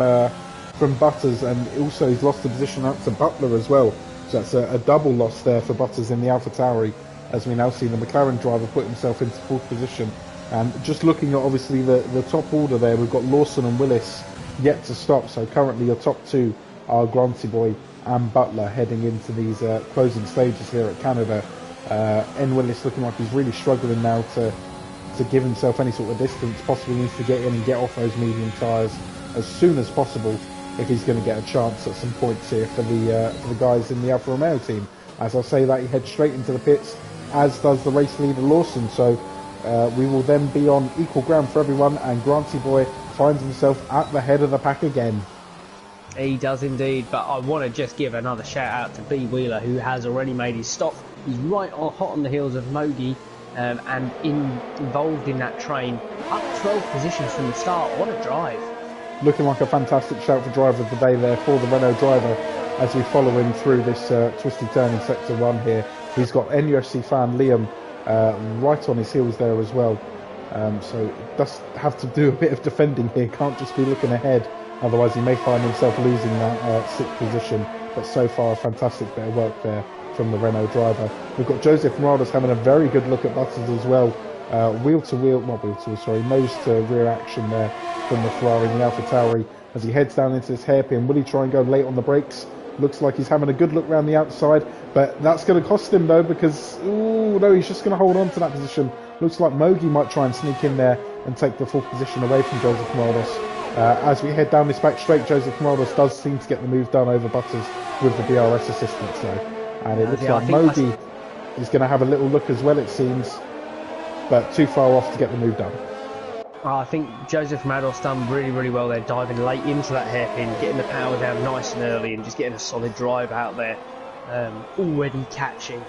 Butters, and also he's lost the position out to Butler as well. So that's a double loss there for Butters in the AlphaTauri, as we now see the McLaren driver put himself into 4th position. And just looking at obviously the top order there, we've got Lawson and Willis yet to stop. So currently your top two are Granty Boy and Butler heading into these closing stages here at Canada. N. Willis looking like he's really struggling now to give himself any sort of distance, possibly needs to get in and get off those medium tyres as soon as possible if he's going to get a chance at some points here for the guys in the Alfa Romeo team. As I say that, he heads straight into the pits, as does the race leader Lawson. So we will then be on equal ground for everyone, and Granty Boy finds himself at the head of the pack again. He does indeed, but I want to just give another shout out to B. Wheeler, who has already made his stop. He's right hot on the heels of Mogi, and involved in that train, up 12 positions from the start. What a drive. Looking like a fantastic shout for driver of the day there for the Renault driver as we follow him through this twisty turn in Sector 1 here. He's got NUFC fan Liam right on his heels there as well. So does have to do a bit of defending here, can't just be looking ahead, otherwise he may find himself losing that 6th position. But so far a fantastic bit of work there from the Renault driver. We've got Joseph Morales having a very good look at Butters as well. Nose to rear action there from the Ferrari and the AlphaTauri as he heads down into this hairpin. Will he try and go late on the brakes? Looks like he's having a good look around the outside, but that's going to cost him though, because he's just going to hold on to that position. Looks like Mogi might try and sneak in there and take the full position away from Joseph Morales. As we head down this back straight, Joseph Morales does seem to get the move done over Butters with the DRS assistance though, and it looks like Mogi is going to have a little look as well, it seems, but too far off to get the move done. I think Joseph Morales done really, really well there, diving late into that hairpin, getting the power down nice and early, and just getting a solid drive out there. Already catching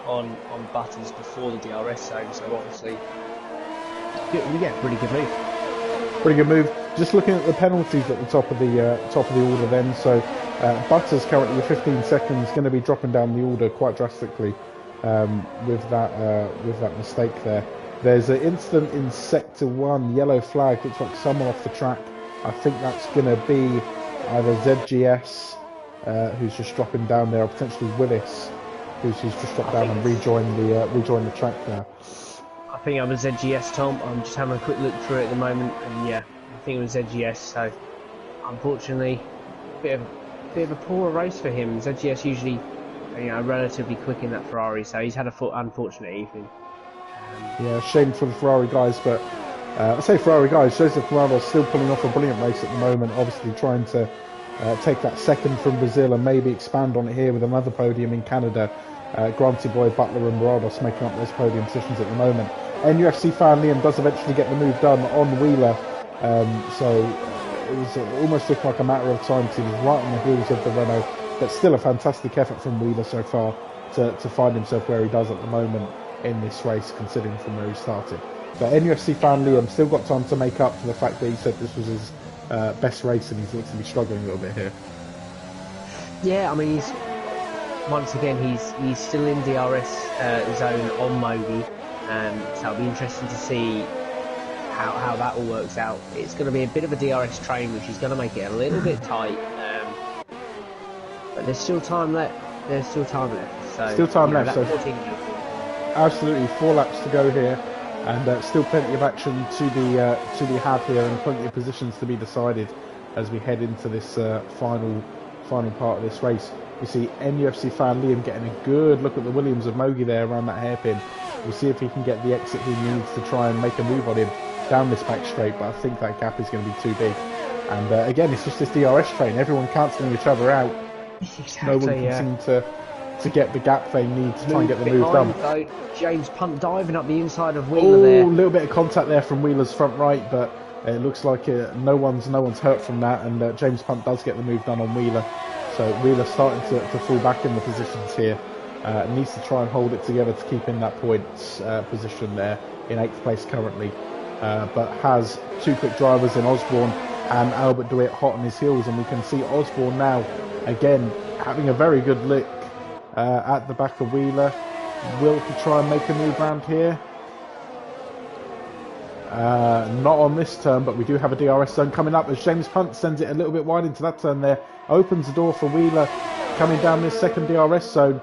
on Butters before the DRS zone, so obviously we get a pretty good move. Pretty good move. Just looking at the penalties at the top of the order then. So Butters currently with 15 seconds, going to be dropping down the order quite drastically with that mistake there. There's an incident in Sector 1, yellow flag, looks like someone off the track. I think that's going to be either ZGS, who's just dropping down there, or potentially Willis, who's just dropped down and rejoined the track there. I think I'm a ZGS, Tom. I'm just having a quick look through it at the moment, and yeah, I think it was ZGS. So, unfortunately, bit of a poor race for him. ZGS usually, relatively quick in that Ferrari, so he's had a unfortunate evening. Yeah, shame for the Ferrari guys, but I say Ferrari guys, Joseph Morales still pulling off a brilliant race at the moment, obviously trying to take that second from Brazil and maybe expand on it here with another podium in Canada. Granty Boy, Butler and Morales making up those podium positions at the moment. NUFC fan Liam does eventually get the move done on Wheeler, so it was almost looked like a matter of time because he was right on the heels of the Renault, but still a fantastic effort from Wheeler so far to find himself where he does at the moment in this race, considering from where he started. But NUFC fan Liam still got time to make up for the fact that he said this was his best race, and he looks to be struggling a little bit here. Yeah, I mean, he's still in DRS zone on Mogi, so it'll be interesting to see how that all works out. It's going to be a bit of a DRS train, which is going to make it a little bit tight, but there's still time left. So, still time left. So 14 absolutely 4 laps to go here, and still plenty of action to be had here, and plenty of positions to be decided as we head into this final part of this race. We see NUFC fan Liam getting a good look at the Williams of Mogi there around that hairpin. We'll see if he can get the exit he needs to try and make a move on him down this back straight, but I think that gap is going to be too big. And again, it's just this DRS train, everyone cancelling each other out. Exactly, no one can seem to get the gap they need to try and get the move done. Though, James Punt diving up the inside of Wheeler there. A little bit of contact there from Wheeler's front right, but it looks like no one's hurt from that, and James Punt does get the move done on Wheeler. So Wheeler starting to fall back in the positions here. Needs to try and hold it together to keep in that points position there in 8th place currently, but has 2 quick drivers in Osborne and Albert DeWitt hot on his heels, and we can see Osborne now again having a very good look at the back of Wheeler. Will he try and make a move round here? Not on this turn, but we do have a DRS zone coming up as James Punt sends it a little bit wide into that turn there. Opens the door for Wheeler coming down this second DRS zone.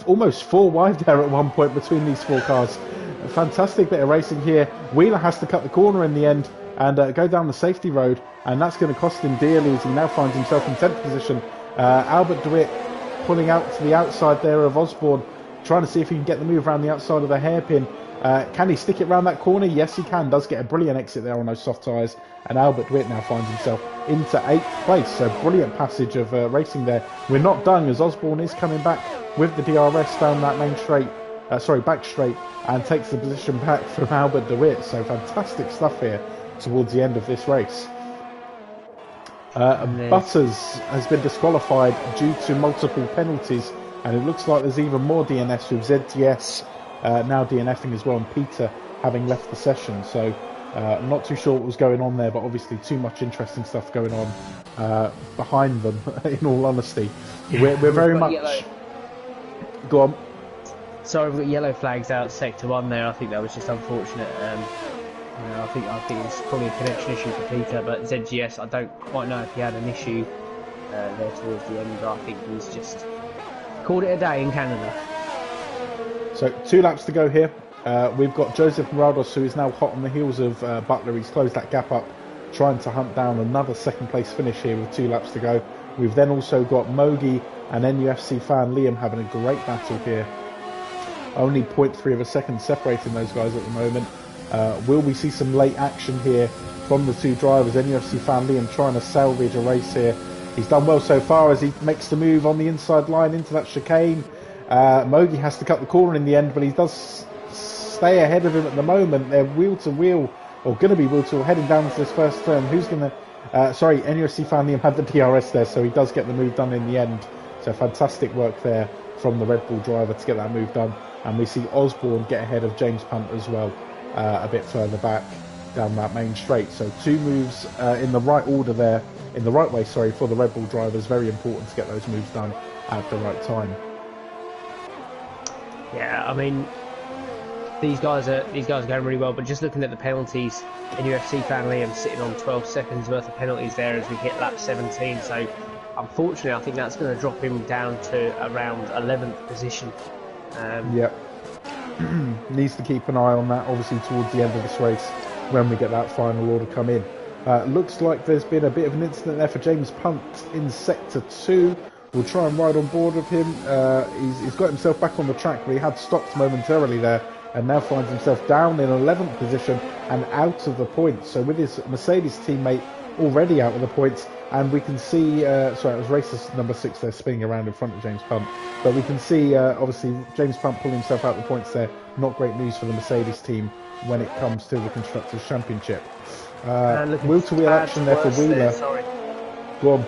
Almost 4 wide there at one point between these 4 cars. A fantastic bit of racing here. Wheeler has to cut the corner in the end and go down the safety road, and that's going to cost him dearly as he now finds himself in 10th position. Albert DeWitt pulling out to the outside there of Osborne, trying to see if he can get the move around the outside of the hairpin. Can he stick it round that corner? Yes, he can. Does get a brilliant exit there on those soft tyres, and Albert DeWitt now finds himself into 8th place. So brilliant passage of racing there. We're not done as Osborne is coming back with the DRS down that back straight, and takes the position back from Albert DeWitt. So fantastic stuff here towards the end of this race. Butters has been disqualified due to multiple penalties, and it looks like there's even more DNFs with ZTS now DNFing as well, and Peter having left the session. So not too sure what was going on there, but obviously too much interesting stuff going on behind them, in all honesty. We're very much... Yellow. Go on. Sorry, we've got yellow flags out Sector 1 there. I think that was just unfortunate. I think it's probably a connection issue for Peter, but ZGS, I don't quite know if he had an issue there towards the end, but I think he's just called it a day in Canada. So 2 laps to go here. We've got Joseph Morados, who is now hot on the heels of Butler. He's closed that gap up, trying to hunt down another second place finish here with 2 laps to go. We've then also got Mogi and NUFC fan Liam having a great battle here. Only 0.3 of a second separating those guys at the moment. Will we see some late action here from the 2 drivers? NUFC fan Liam trying to salvage a race here. He's done well so far as he makes the move on the inside line into that chicane. Mogi has to cut the corner in the end, but he does stay ahead of him at the moment. They're wheel to wheel, or going to be wheel to wheel, heading down to this first turn. Who's going to... NUFC fan Liam had the DRS there, so he does get the move done in the end. So fantastic work there from the Red Bull driver to get that move done. And we see Osborne get ahead of James Punt as well, a bit further back down that main straight. So 2 moves in the right order there, in the right way, sorry, for the Red Bull drivers. Very important to get those moves done at the right time. Yeah, I mean, these guys are going really well, but just looking at the penalties, NUFC fan Liam sitting on 12 seconds worth of penalties there as we hit lap 17. So unfortunately, I think that's going to drop him down to around 11th position. Yep. Needs to keep an eye on that, obviously, towards the end of this race when we get that final order come in. Looks like there's been a bit of an incident there for James Punt in Sector 2. We'll try and ride on board with him. He's got himself back on the track, but he had stopped momentarily there and now finds himself down in 11th position and out of the points. So with his Mercedes teammate already out of the points, and we can see, sorry, it was racer number 6 there spinning around in front of James Punt, but we can see obviously James Punt pulling himself out of the points there. Not great news for the Mercedes team when it comes to the Constructors' Championship. Wheel-to-wheel action there for Wheeler. Go on.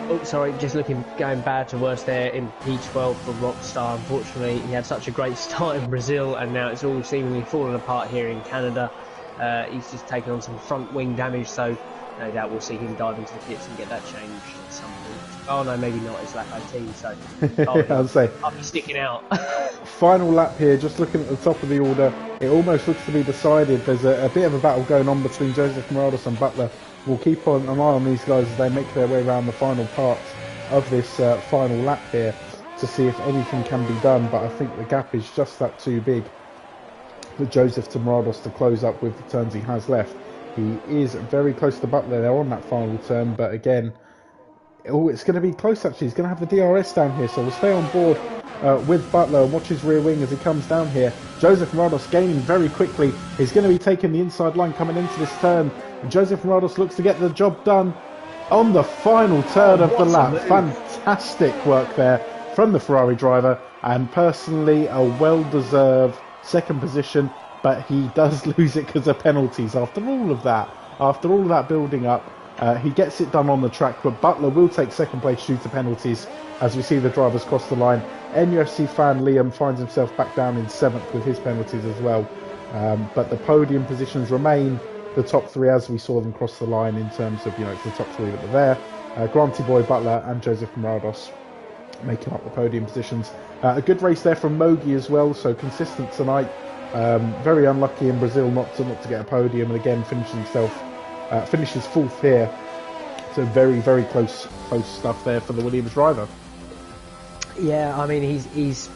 Oh, sorry, just going bad to worse there in P12 for Rockstar. Unfortunately, he had such a great start in Brazil, and now it's all seemingly fallen apart here in Canada. He's just taken on some front wing damage, so no doubt we'll see him dive into the pits and get that changed at some point. Oh no, maybe not. It's lap 18, so I'll be sticking out. Final lap here, just looking at the top of the order. It almost looks to be decided. There's a bit of a battle going on between Joseph Morados and Butler. We'll keep an eye on these guys as they make their way around the final parts of this final lap here to see if anything can be done, but I think the gap is just that too big for Joseph to Morados to close up with the turns he has left. He is very close to Butler there on that final turn, but again, it's going to be close actually. He's going to have the DRS down here, so we'll stay on board with Butler and watch his rear wing as he comes down here. Joseph Morados gaining very quickly. He's going to be taking the inside line coming into this turn. Joseph Morados looks to get the job done on the final turn of the lap. Fantastic work there from the Ferrari driver, and personally a well-deserved second position, but he does lose it because of penalties after all of that building up. He gets it done on the track, but Butler will take second place due to penalties as we see the drivers cross the line. NUFC fan Liam finds himself back down in 7th with his penalties as well, but the podium positions remain the top 3 as we saw them cross the line in terms of, it's the top 3 that were there. Granty Boy, Butler and Joseph Morados making up the podium positions. A good race there from Mogi as well, so consistent tonight. Very unlucky in Brazil not to get a podium, and again finishes 4th here. So very, very close stuff there for the Williams driver. Yeah, I mean he's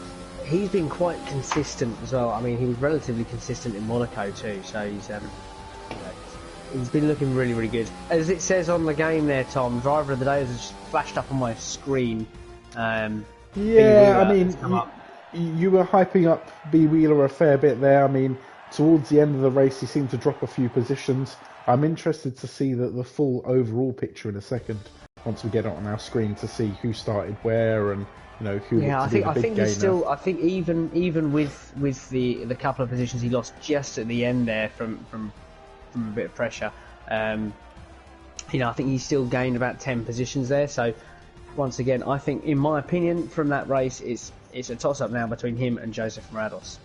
been quite consistent as well. I mean he was relatively consistent in Monaco too, so he's been looking really, really good. As it says on the game there, Tom, driver of the day has just flashed up on my screen. Yeah, I mean, you were hyping up B Wheeler a fair bit there. I mean, towards the end of the race, he seemed to drop a few positions. I'm interested to see the full overall picture in a second once we get it on our screen to see who started where and who. Yeah, I think he's still. I think even with the couple of positions he lost just at the end there from a bit of pressure, I think he's still gained about 10 positions there. So once again, I think, in my opinion, from that race, it's a toss-up now between him and Joseph Morados.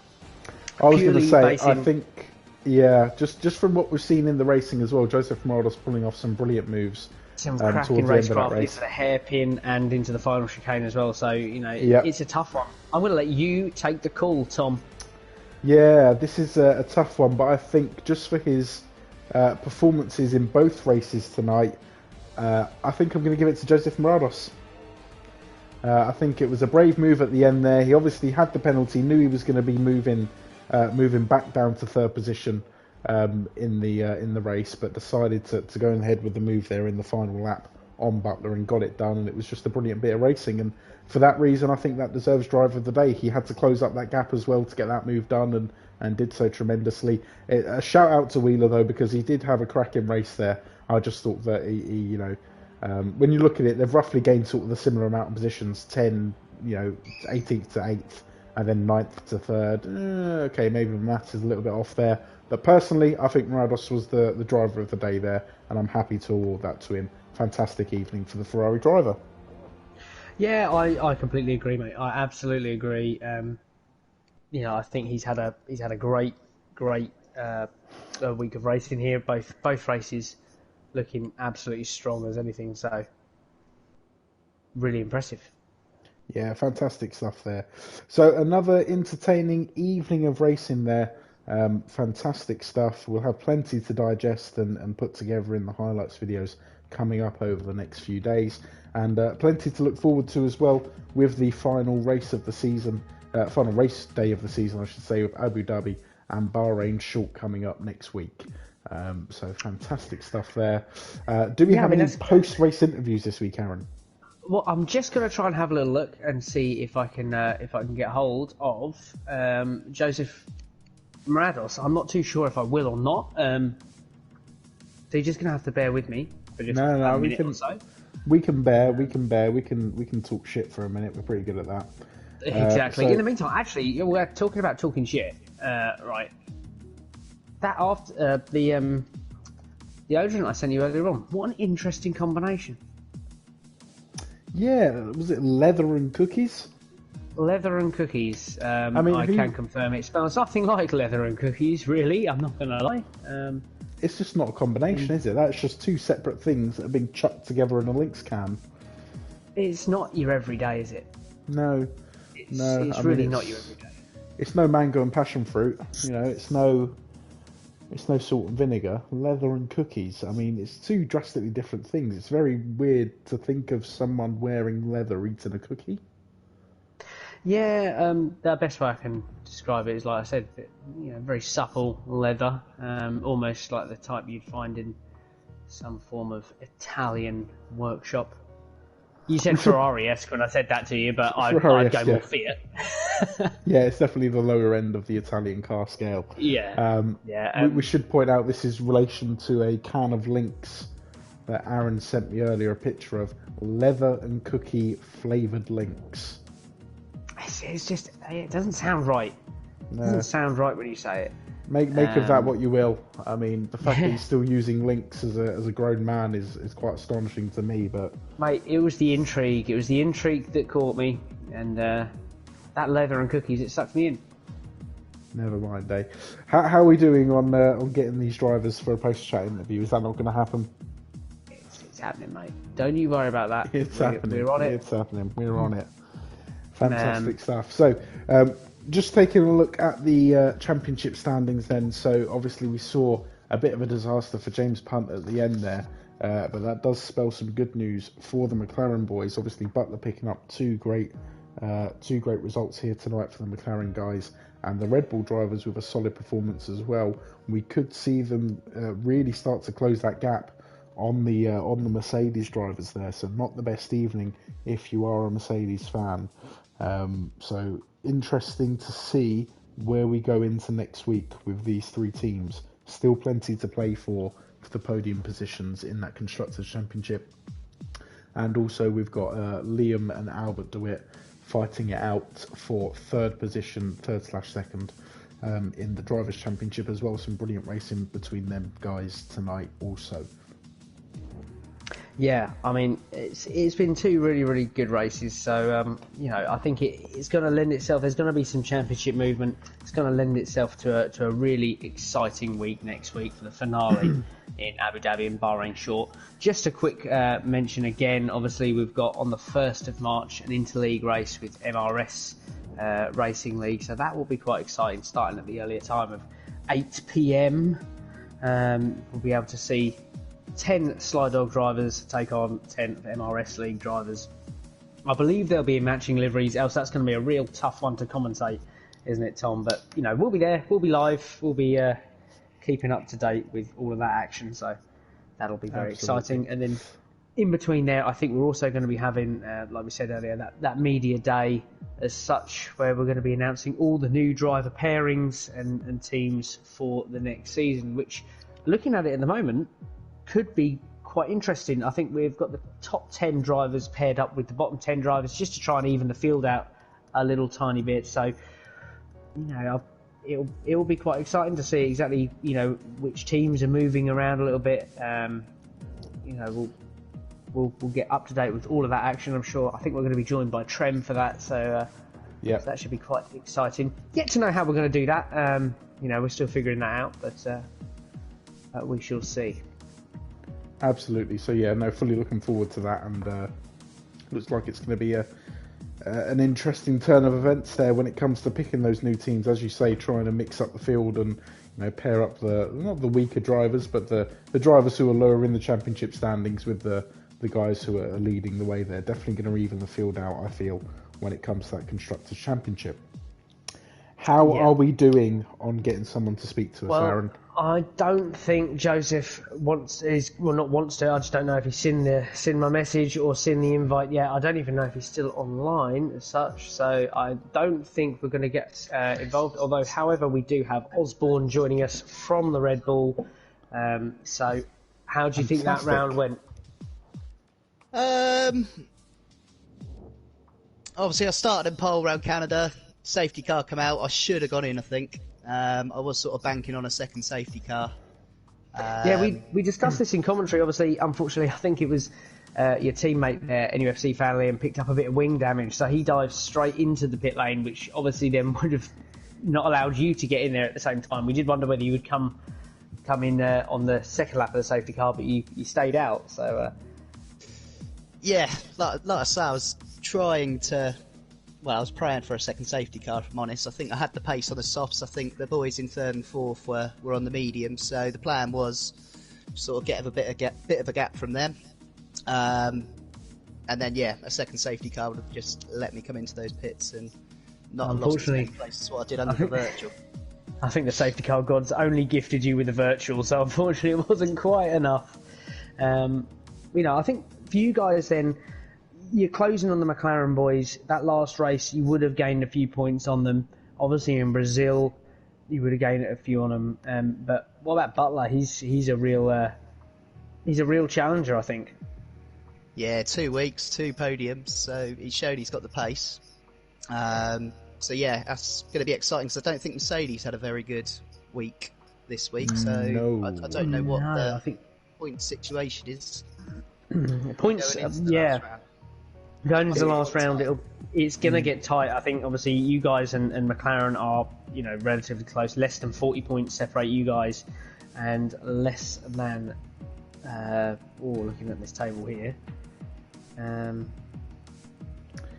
I was going to say, I think, yeah, just from what we've seen in the racing as well, Joseph Morados pulling off some brilliant moves. Some cracking racecraft into the hairpin and into the final chicane as well. So, It's a tough one. I'm going to let you take the call, Tom. Yeah, this is a tough one, but I think just for his performances in both races tonight, I think I'm going to give it to Joseph Morados. I think it was a brave move at the end there. He obviously had the penalty, knew he was going to be moving back down to third position in the race, but decided to go ahead with the move there in the final lap on Butler and got it done. And it was just a brilliant bit of racing. And for that reason, I think that deserves driver of the day. He had to close up that gap as well to get that move done, and did so tremendously. A shout out to Wheeler though, because he did have a cracking race there. I just thought that he when you look at it, they've roughly gained sort of the similar amount of positions, 10, 18th to 8th, and then 9th to 3rd. Okay, maybe the maths is a little bit off there. But personally, I think Morados was the driver of the day there, and I'm happy to award that to him. Fantastic evening for the Ferrari driver. Yeah, I completely agree, mate. I absolutely agree. I think he's had a great week of racing here. Both races looking absolutely strong as anything. So really impressive. Yeah, fantastic stuff there. So another entertaining evening of racing there. Fantastic stuff. We'll have plenty to digest and put together in the highlights videos coming up over the next few days, and plenty to look forward to as well with the final race of the season, final race day of the season, I should say, with Abu Dhabi and Bahrain short coming up next week. So fantastic stuff there. Do we have any post-race interviews this week, Aaron? Well, I'm just going to try and have a little look and see if I can get hold of Joseph Morados. I'm not too sure if I will or not. So you're just going to have to bear with me for just a minute or so. We can bear. We can talk shit for a minute. We're pretty good at that. Exactly. In the meantime, actually, we're talking about talking shit. Right. That after the deodorant I sent you earlier on. What an interesting combination. Yeah, was it leather and cookies? Leather and cookies. I can confirm it smells nothing like leather and cookies, really. I'm not going to lie. It's just not a combination, is it? That's just two separate things that have been chucked together in a Lynx can. It's not your everyday, is it? No. It's really not your everyday. It's no mango and passion fruit. It's no salt and vinegar. Leather and cookies. I mean, it's two drastically different things. It's very weird to think of someone wearing leather eating a cookie. Yeah, the best way I can describe it is, like I said, very supple leather, almost like the type you'd find in some form of Italian workshop. You said Ferrari-esque when I said that to you, but I'd go more Fiat. Yeah, it's definitely the lower end of the Italian car scale. Yeah. We should point out this is relation to a can of Lynx that Aaron sent me earlier a picture of. Leather and cookie flavoured Lynx. It's just, it doesn't sound right. It doesn't sound right when you say it. Make of that what you will. I mean, the fact that he's still using Lynx as a grown man is quite astonishing to me. But mate, it was the intrigue. It was the intrigue that caught me, and that leather and cookies, it sucked me in. Never mind, Dave. How are we doing on getting these drivers for a post-chat interview? Is that not going to happen? It's happening, mate. Don't you worry about that. It's happening. We're on it. It's happening. We're on it. Fantastic stuff. So, just taking a look at the championship standings then. So, obviously, we saw a bit of a disaster for James Punt at the end there, but that does spell some good news for the McLaren boys. Obviously, Butler picking up two great results here tonight for the McLaren guys, and the Red Bull drivers with a solid performance as well. We could see them really start to close that gap on the Mercedes drivers there. So, not the best evening if you are a Mercedes fan. So interesting to see where we go into next week with these three teams. Still plenty to play for the podium positions in that Constructors' Championship. And also we've got Liam and Albert DeWitt fighting it out for third /second in the Drivers' Championship as well. Some brilliant racing between them guys tonight also. Yeah, I mean, it's been two really, really good races. So, I think it's going to lend itself. There's going to be some championship movement. It's going to lend itself to a really exciting week next week for the finale in Abu Dhabi and Bahrain Short. Just a quick mention again. Obviously, we've got on the 1st of March an interleague race with MRS Racing League. So that will be quite exciting, starting at the earlier time of 8 p.m. We'll be able to see 10 SlyDog drivers take on 10 of MRS League drivers I believe they'll be in matching liveries, else that's going to be a real tough one to commentate, isn't it, Tom? But, we'll be there, we'll be live, we'll be keeping up to date with all of that action, so that'll be very exciting. And then in between there, I think we're also going to be having, like we said earlier, that media day as such, where we're going to be announcing all the new driver pairings and teams for the next season, which, looking at it at the moment, could be quite interesting. I think we've got the top 10 drivers paired up with the bottom 10 drivers just to try and even the field out a little tiny bit. So, it'll be quite exciting to see exactly, which teams are moving around a little bit. We'll get up to date with all of that action, I'm sure. I think we're going to be joined by Trem for that, so so that should be quite exciting. Yet to know how we're going to do that. We're still figuring that out, but we shall see. Absolutely. So fully looking forward to that, and looks like it's going to be an interesting turn of events there when it comes to picking those new teams. As you say, trying to mix up the field and pair up not the weaker drivers, but the drivers who are lower in the championship standings with the guys who are leading the way. They're definitely going to even the field out, I feel, when it comes to that Constructors' Championship. How are we doing on getting someone to speak to us, Aaron? I don't think Joseph not wants to. I just don't know if he's seen my message or seen the invite yet. I don't even know if he's still online as such. So I don't think we're going to get involved. Although, however, we do have Osborne joining us from the Red Bull. So how do you think that round went? Obviously, I started in pole around Canada. Safety car come out. I should have gone in, I think. I was sort of banking on a second safety car. We discussed this in commentary. Obviously, unfortunately, I think it was your teammate there, NUFC family, and picked up a bit of wing damage. So he dived straight into the pit lane, which obviously then would have not allowed you to get in there at the same time. We did wonder whether you would come in on the second lap of the safety car, but you stayed out. So like I say, I was trying to. Well, I was praying for a second safety car, if I'm honest. I think I had the pace on the softs. I think the boys in third and fourth were on the medium. So the plan was sort of get a bit of a gap from them. And then, a second safety car would have just let me come into those pits and not lost as many places as what I did under the virtual. I think the safety car gods only gifted you with the virtual, so unfortunately it wasn't quite enough. I think for you guys then, you're closing on the McLaren boys. That last race, you would have gained a few points on them. Obviously, in Brazil, you would have gained a few on them. But what about Butler? He's a real challenger, I think. Yeah, 2 weeks, 2 podiums. So he showed he's got the pace. That's going to be exciting because I don't think Mercedes had a very good week this week. So I don't know what the point situation is. Points, Going into the last round, it's going to get tight. I think, obviously, you guys and McLaren are, relatively close. Less than 40 points separate you guys, and less than... looking at this table here.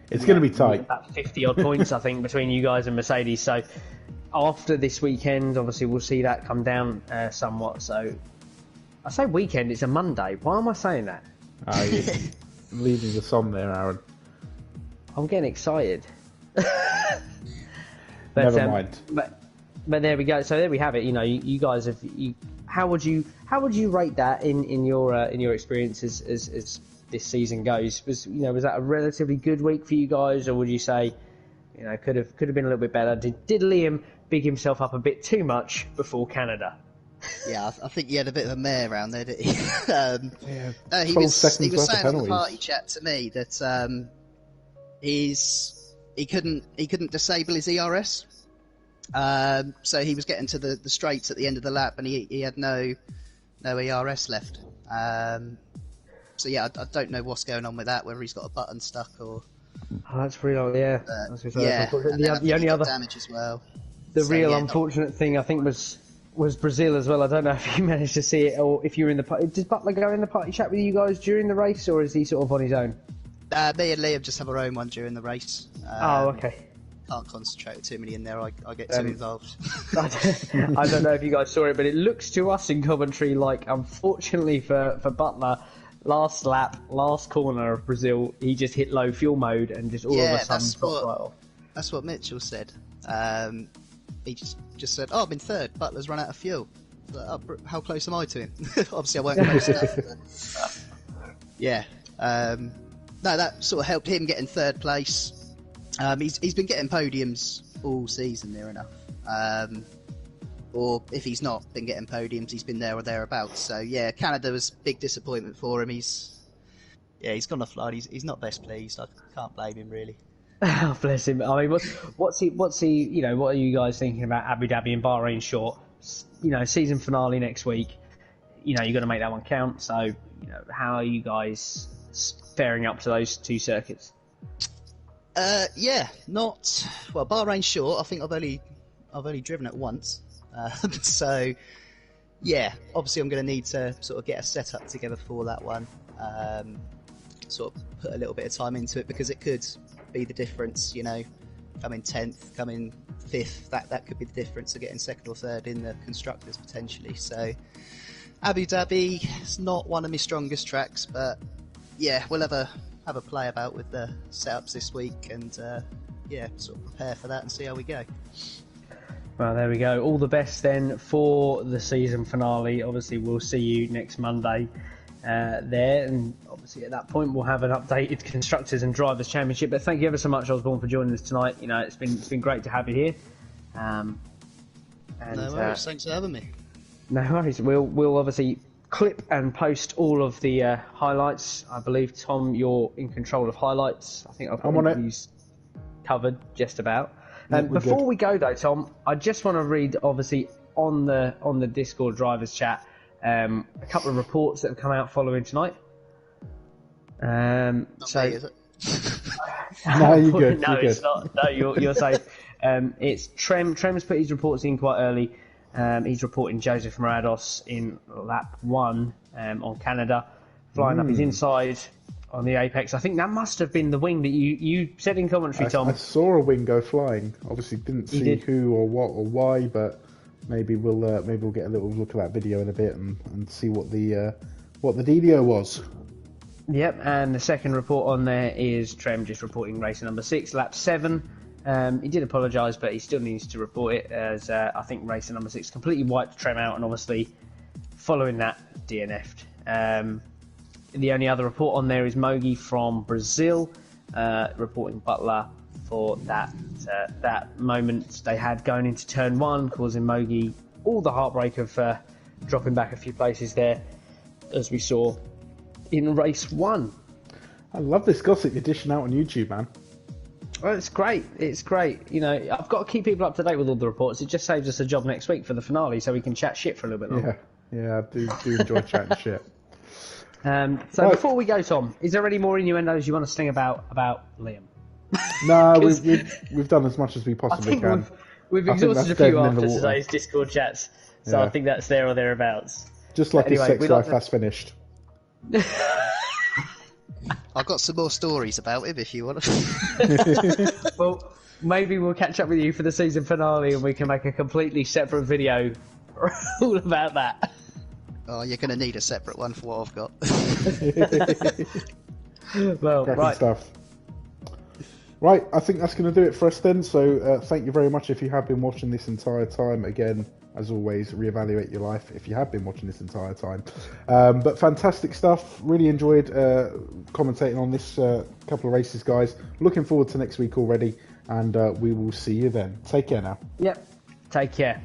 It's going to be tight. About 50-odd points, I think, between you guys and Mercedes. So, after this weekend, obviously, we'll see that come down somewhat. So, I say weekend, it's a Monday. Why am I saying that? Leaving us on there, Aaron. I'm getting excited. Never mind. But there we go. So there we have it. You guys have. How would you rate that in your experiences as this season goes? Was that a relatively good week for you guys, or would you say could have been a little bit better? Did Liam big himself up a bit too much before Canada? Yeah, I think he had a bit of a mare around there, didn't he? He 12 was seconds saying on the penalties. party chat to me that he couldn't disable his ERS, so he was getting to the straights at the end of the lap, and he had no ERS left. I don't know what's going on with that, whether he's got a button stuck or. Oh, that's pretty odd, yeah. The only other damage as well. Unfortunate thing I think was Brazil as well. I don't know if you managed to see it or if you were in the party. Did Butler go in the party chat with you guys during the race, or is he sort of on his own? Me and Liam just have our own one during the race. Okay. Can't concentrate with too many in there. I get too involved. I don't know if you guys saw it, but it looks to us in commentary like, unfortunately for Butler, last lap, last corner of Brazil, he just hit low fuel mode and just all of a sudden dropped right off. That's what Mitchell said. He just said, "Oh, I'm in third. Butler's run out of fuel." Like, oh, how close am I to him? Obviously, I weren't close enough. But, yeah. No, that sort of helped him get in third place. He's been getting podiums all season, near enough. Or if he's not been getting podiums, he's been there or thereabouts. So yeah, Canada was a big disappointment for him. He's gone offline. He's not best pleased. I can't blame him really. Oh, bless him. I mean, what's he? You know, what are you guys thinking about Abu Dhabi and Bahrain short? You know, season finale next week. You know, you've got to make that one count. So, you know, how are you guys faring up to those two circuits? Not well. Bahrain short. I think I've only driven it once. So, yeah, obviously I'm going to need to sort of get a setup together for that one. Sort of put a little bit of time into it because it could be the difference, you know, coming 10th, coming 5th, that could be the difference of getting 2nd or 3rd in the constructors potentially. So Abu Dhabi is not one of my strongest tracks, but yeah, we'll have a play about with the setups this week and sort of prepare for that and see how we go. Well, there we go. All the best then for the season finale. Obviously, we'll see you next Monday there, and obviously at that point we'll have an updated Constructors and Drivers Championship. But thank you ever so much, Osborne, for joining us tonight. You know, it's been great to have you here. No worries. Thanks for having me. No worries. We'll obviously clip and post all of the highlights. I believe, Tom, you're in control of highlights. I think I've got interviews covered just about. Before we go though, Tom, I just want to read, obviously, on the Discord drivers chat, a couple of reports that have come out following tonight. Not me, is it? No, you're good. No, it's not. No, you're safe. It's Trem. Trem's put his reports in quite early. He's reporting Joseph Morados in lap 1 on Canada, flying up his inside on the apex. I think that must have been the wing that you said in commentary, Tom. I saw a wing go flying. Obviously, didn't see who or what or why, but maybe we'll get a little look at that video in a bit and see what the DDO was. Yep, and the second report on there is Trem just reporting race number 6, lap 7. He did apologise, but he still needs to report it as I think race number 6 completely wiped Trem out, and obviously following that DNF'd. The only other report on there is Mogi from Brazil, reporting Butler for that moment they had going into turn 1, causing Mogi all the heartbreak of dropping back a few places there, as we saw in race 1. I love this gossip you're dishing out on YouTube, man. Well, it's great. It's great. You know, I've got to keep people up to date with all the reports. It just saves us a job next week for the finale, so we can chat shit for a little bit longer. Yeah, I do enjoy chatting shit. Before we go, Tom, is there any more innuendos you want to sting about Liam? No, we've done as much as we possibly can. We've exhausted a few after today's Discord chats, so I think that's there or thereabouts. Just like his sex life has finished. I've got some more stories about him if you want. Well, maybe we'll catch up with you for the season finale and we can make a completely separate video all about that. Oh, you're going to need a separate one for what I've got. Well, cracking right. stuff. Right, I think that's going to do it for us then. So thank you very much if you have been watching this entire time. Again, as always, reevaluate your life if you have been watching this entire time. But fantastic stuff. Really enjoyed commentating on this couple of races, guys. Looking forward to next week already, and we will see you then. Take care now. Yep, take care.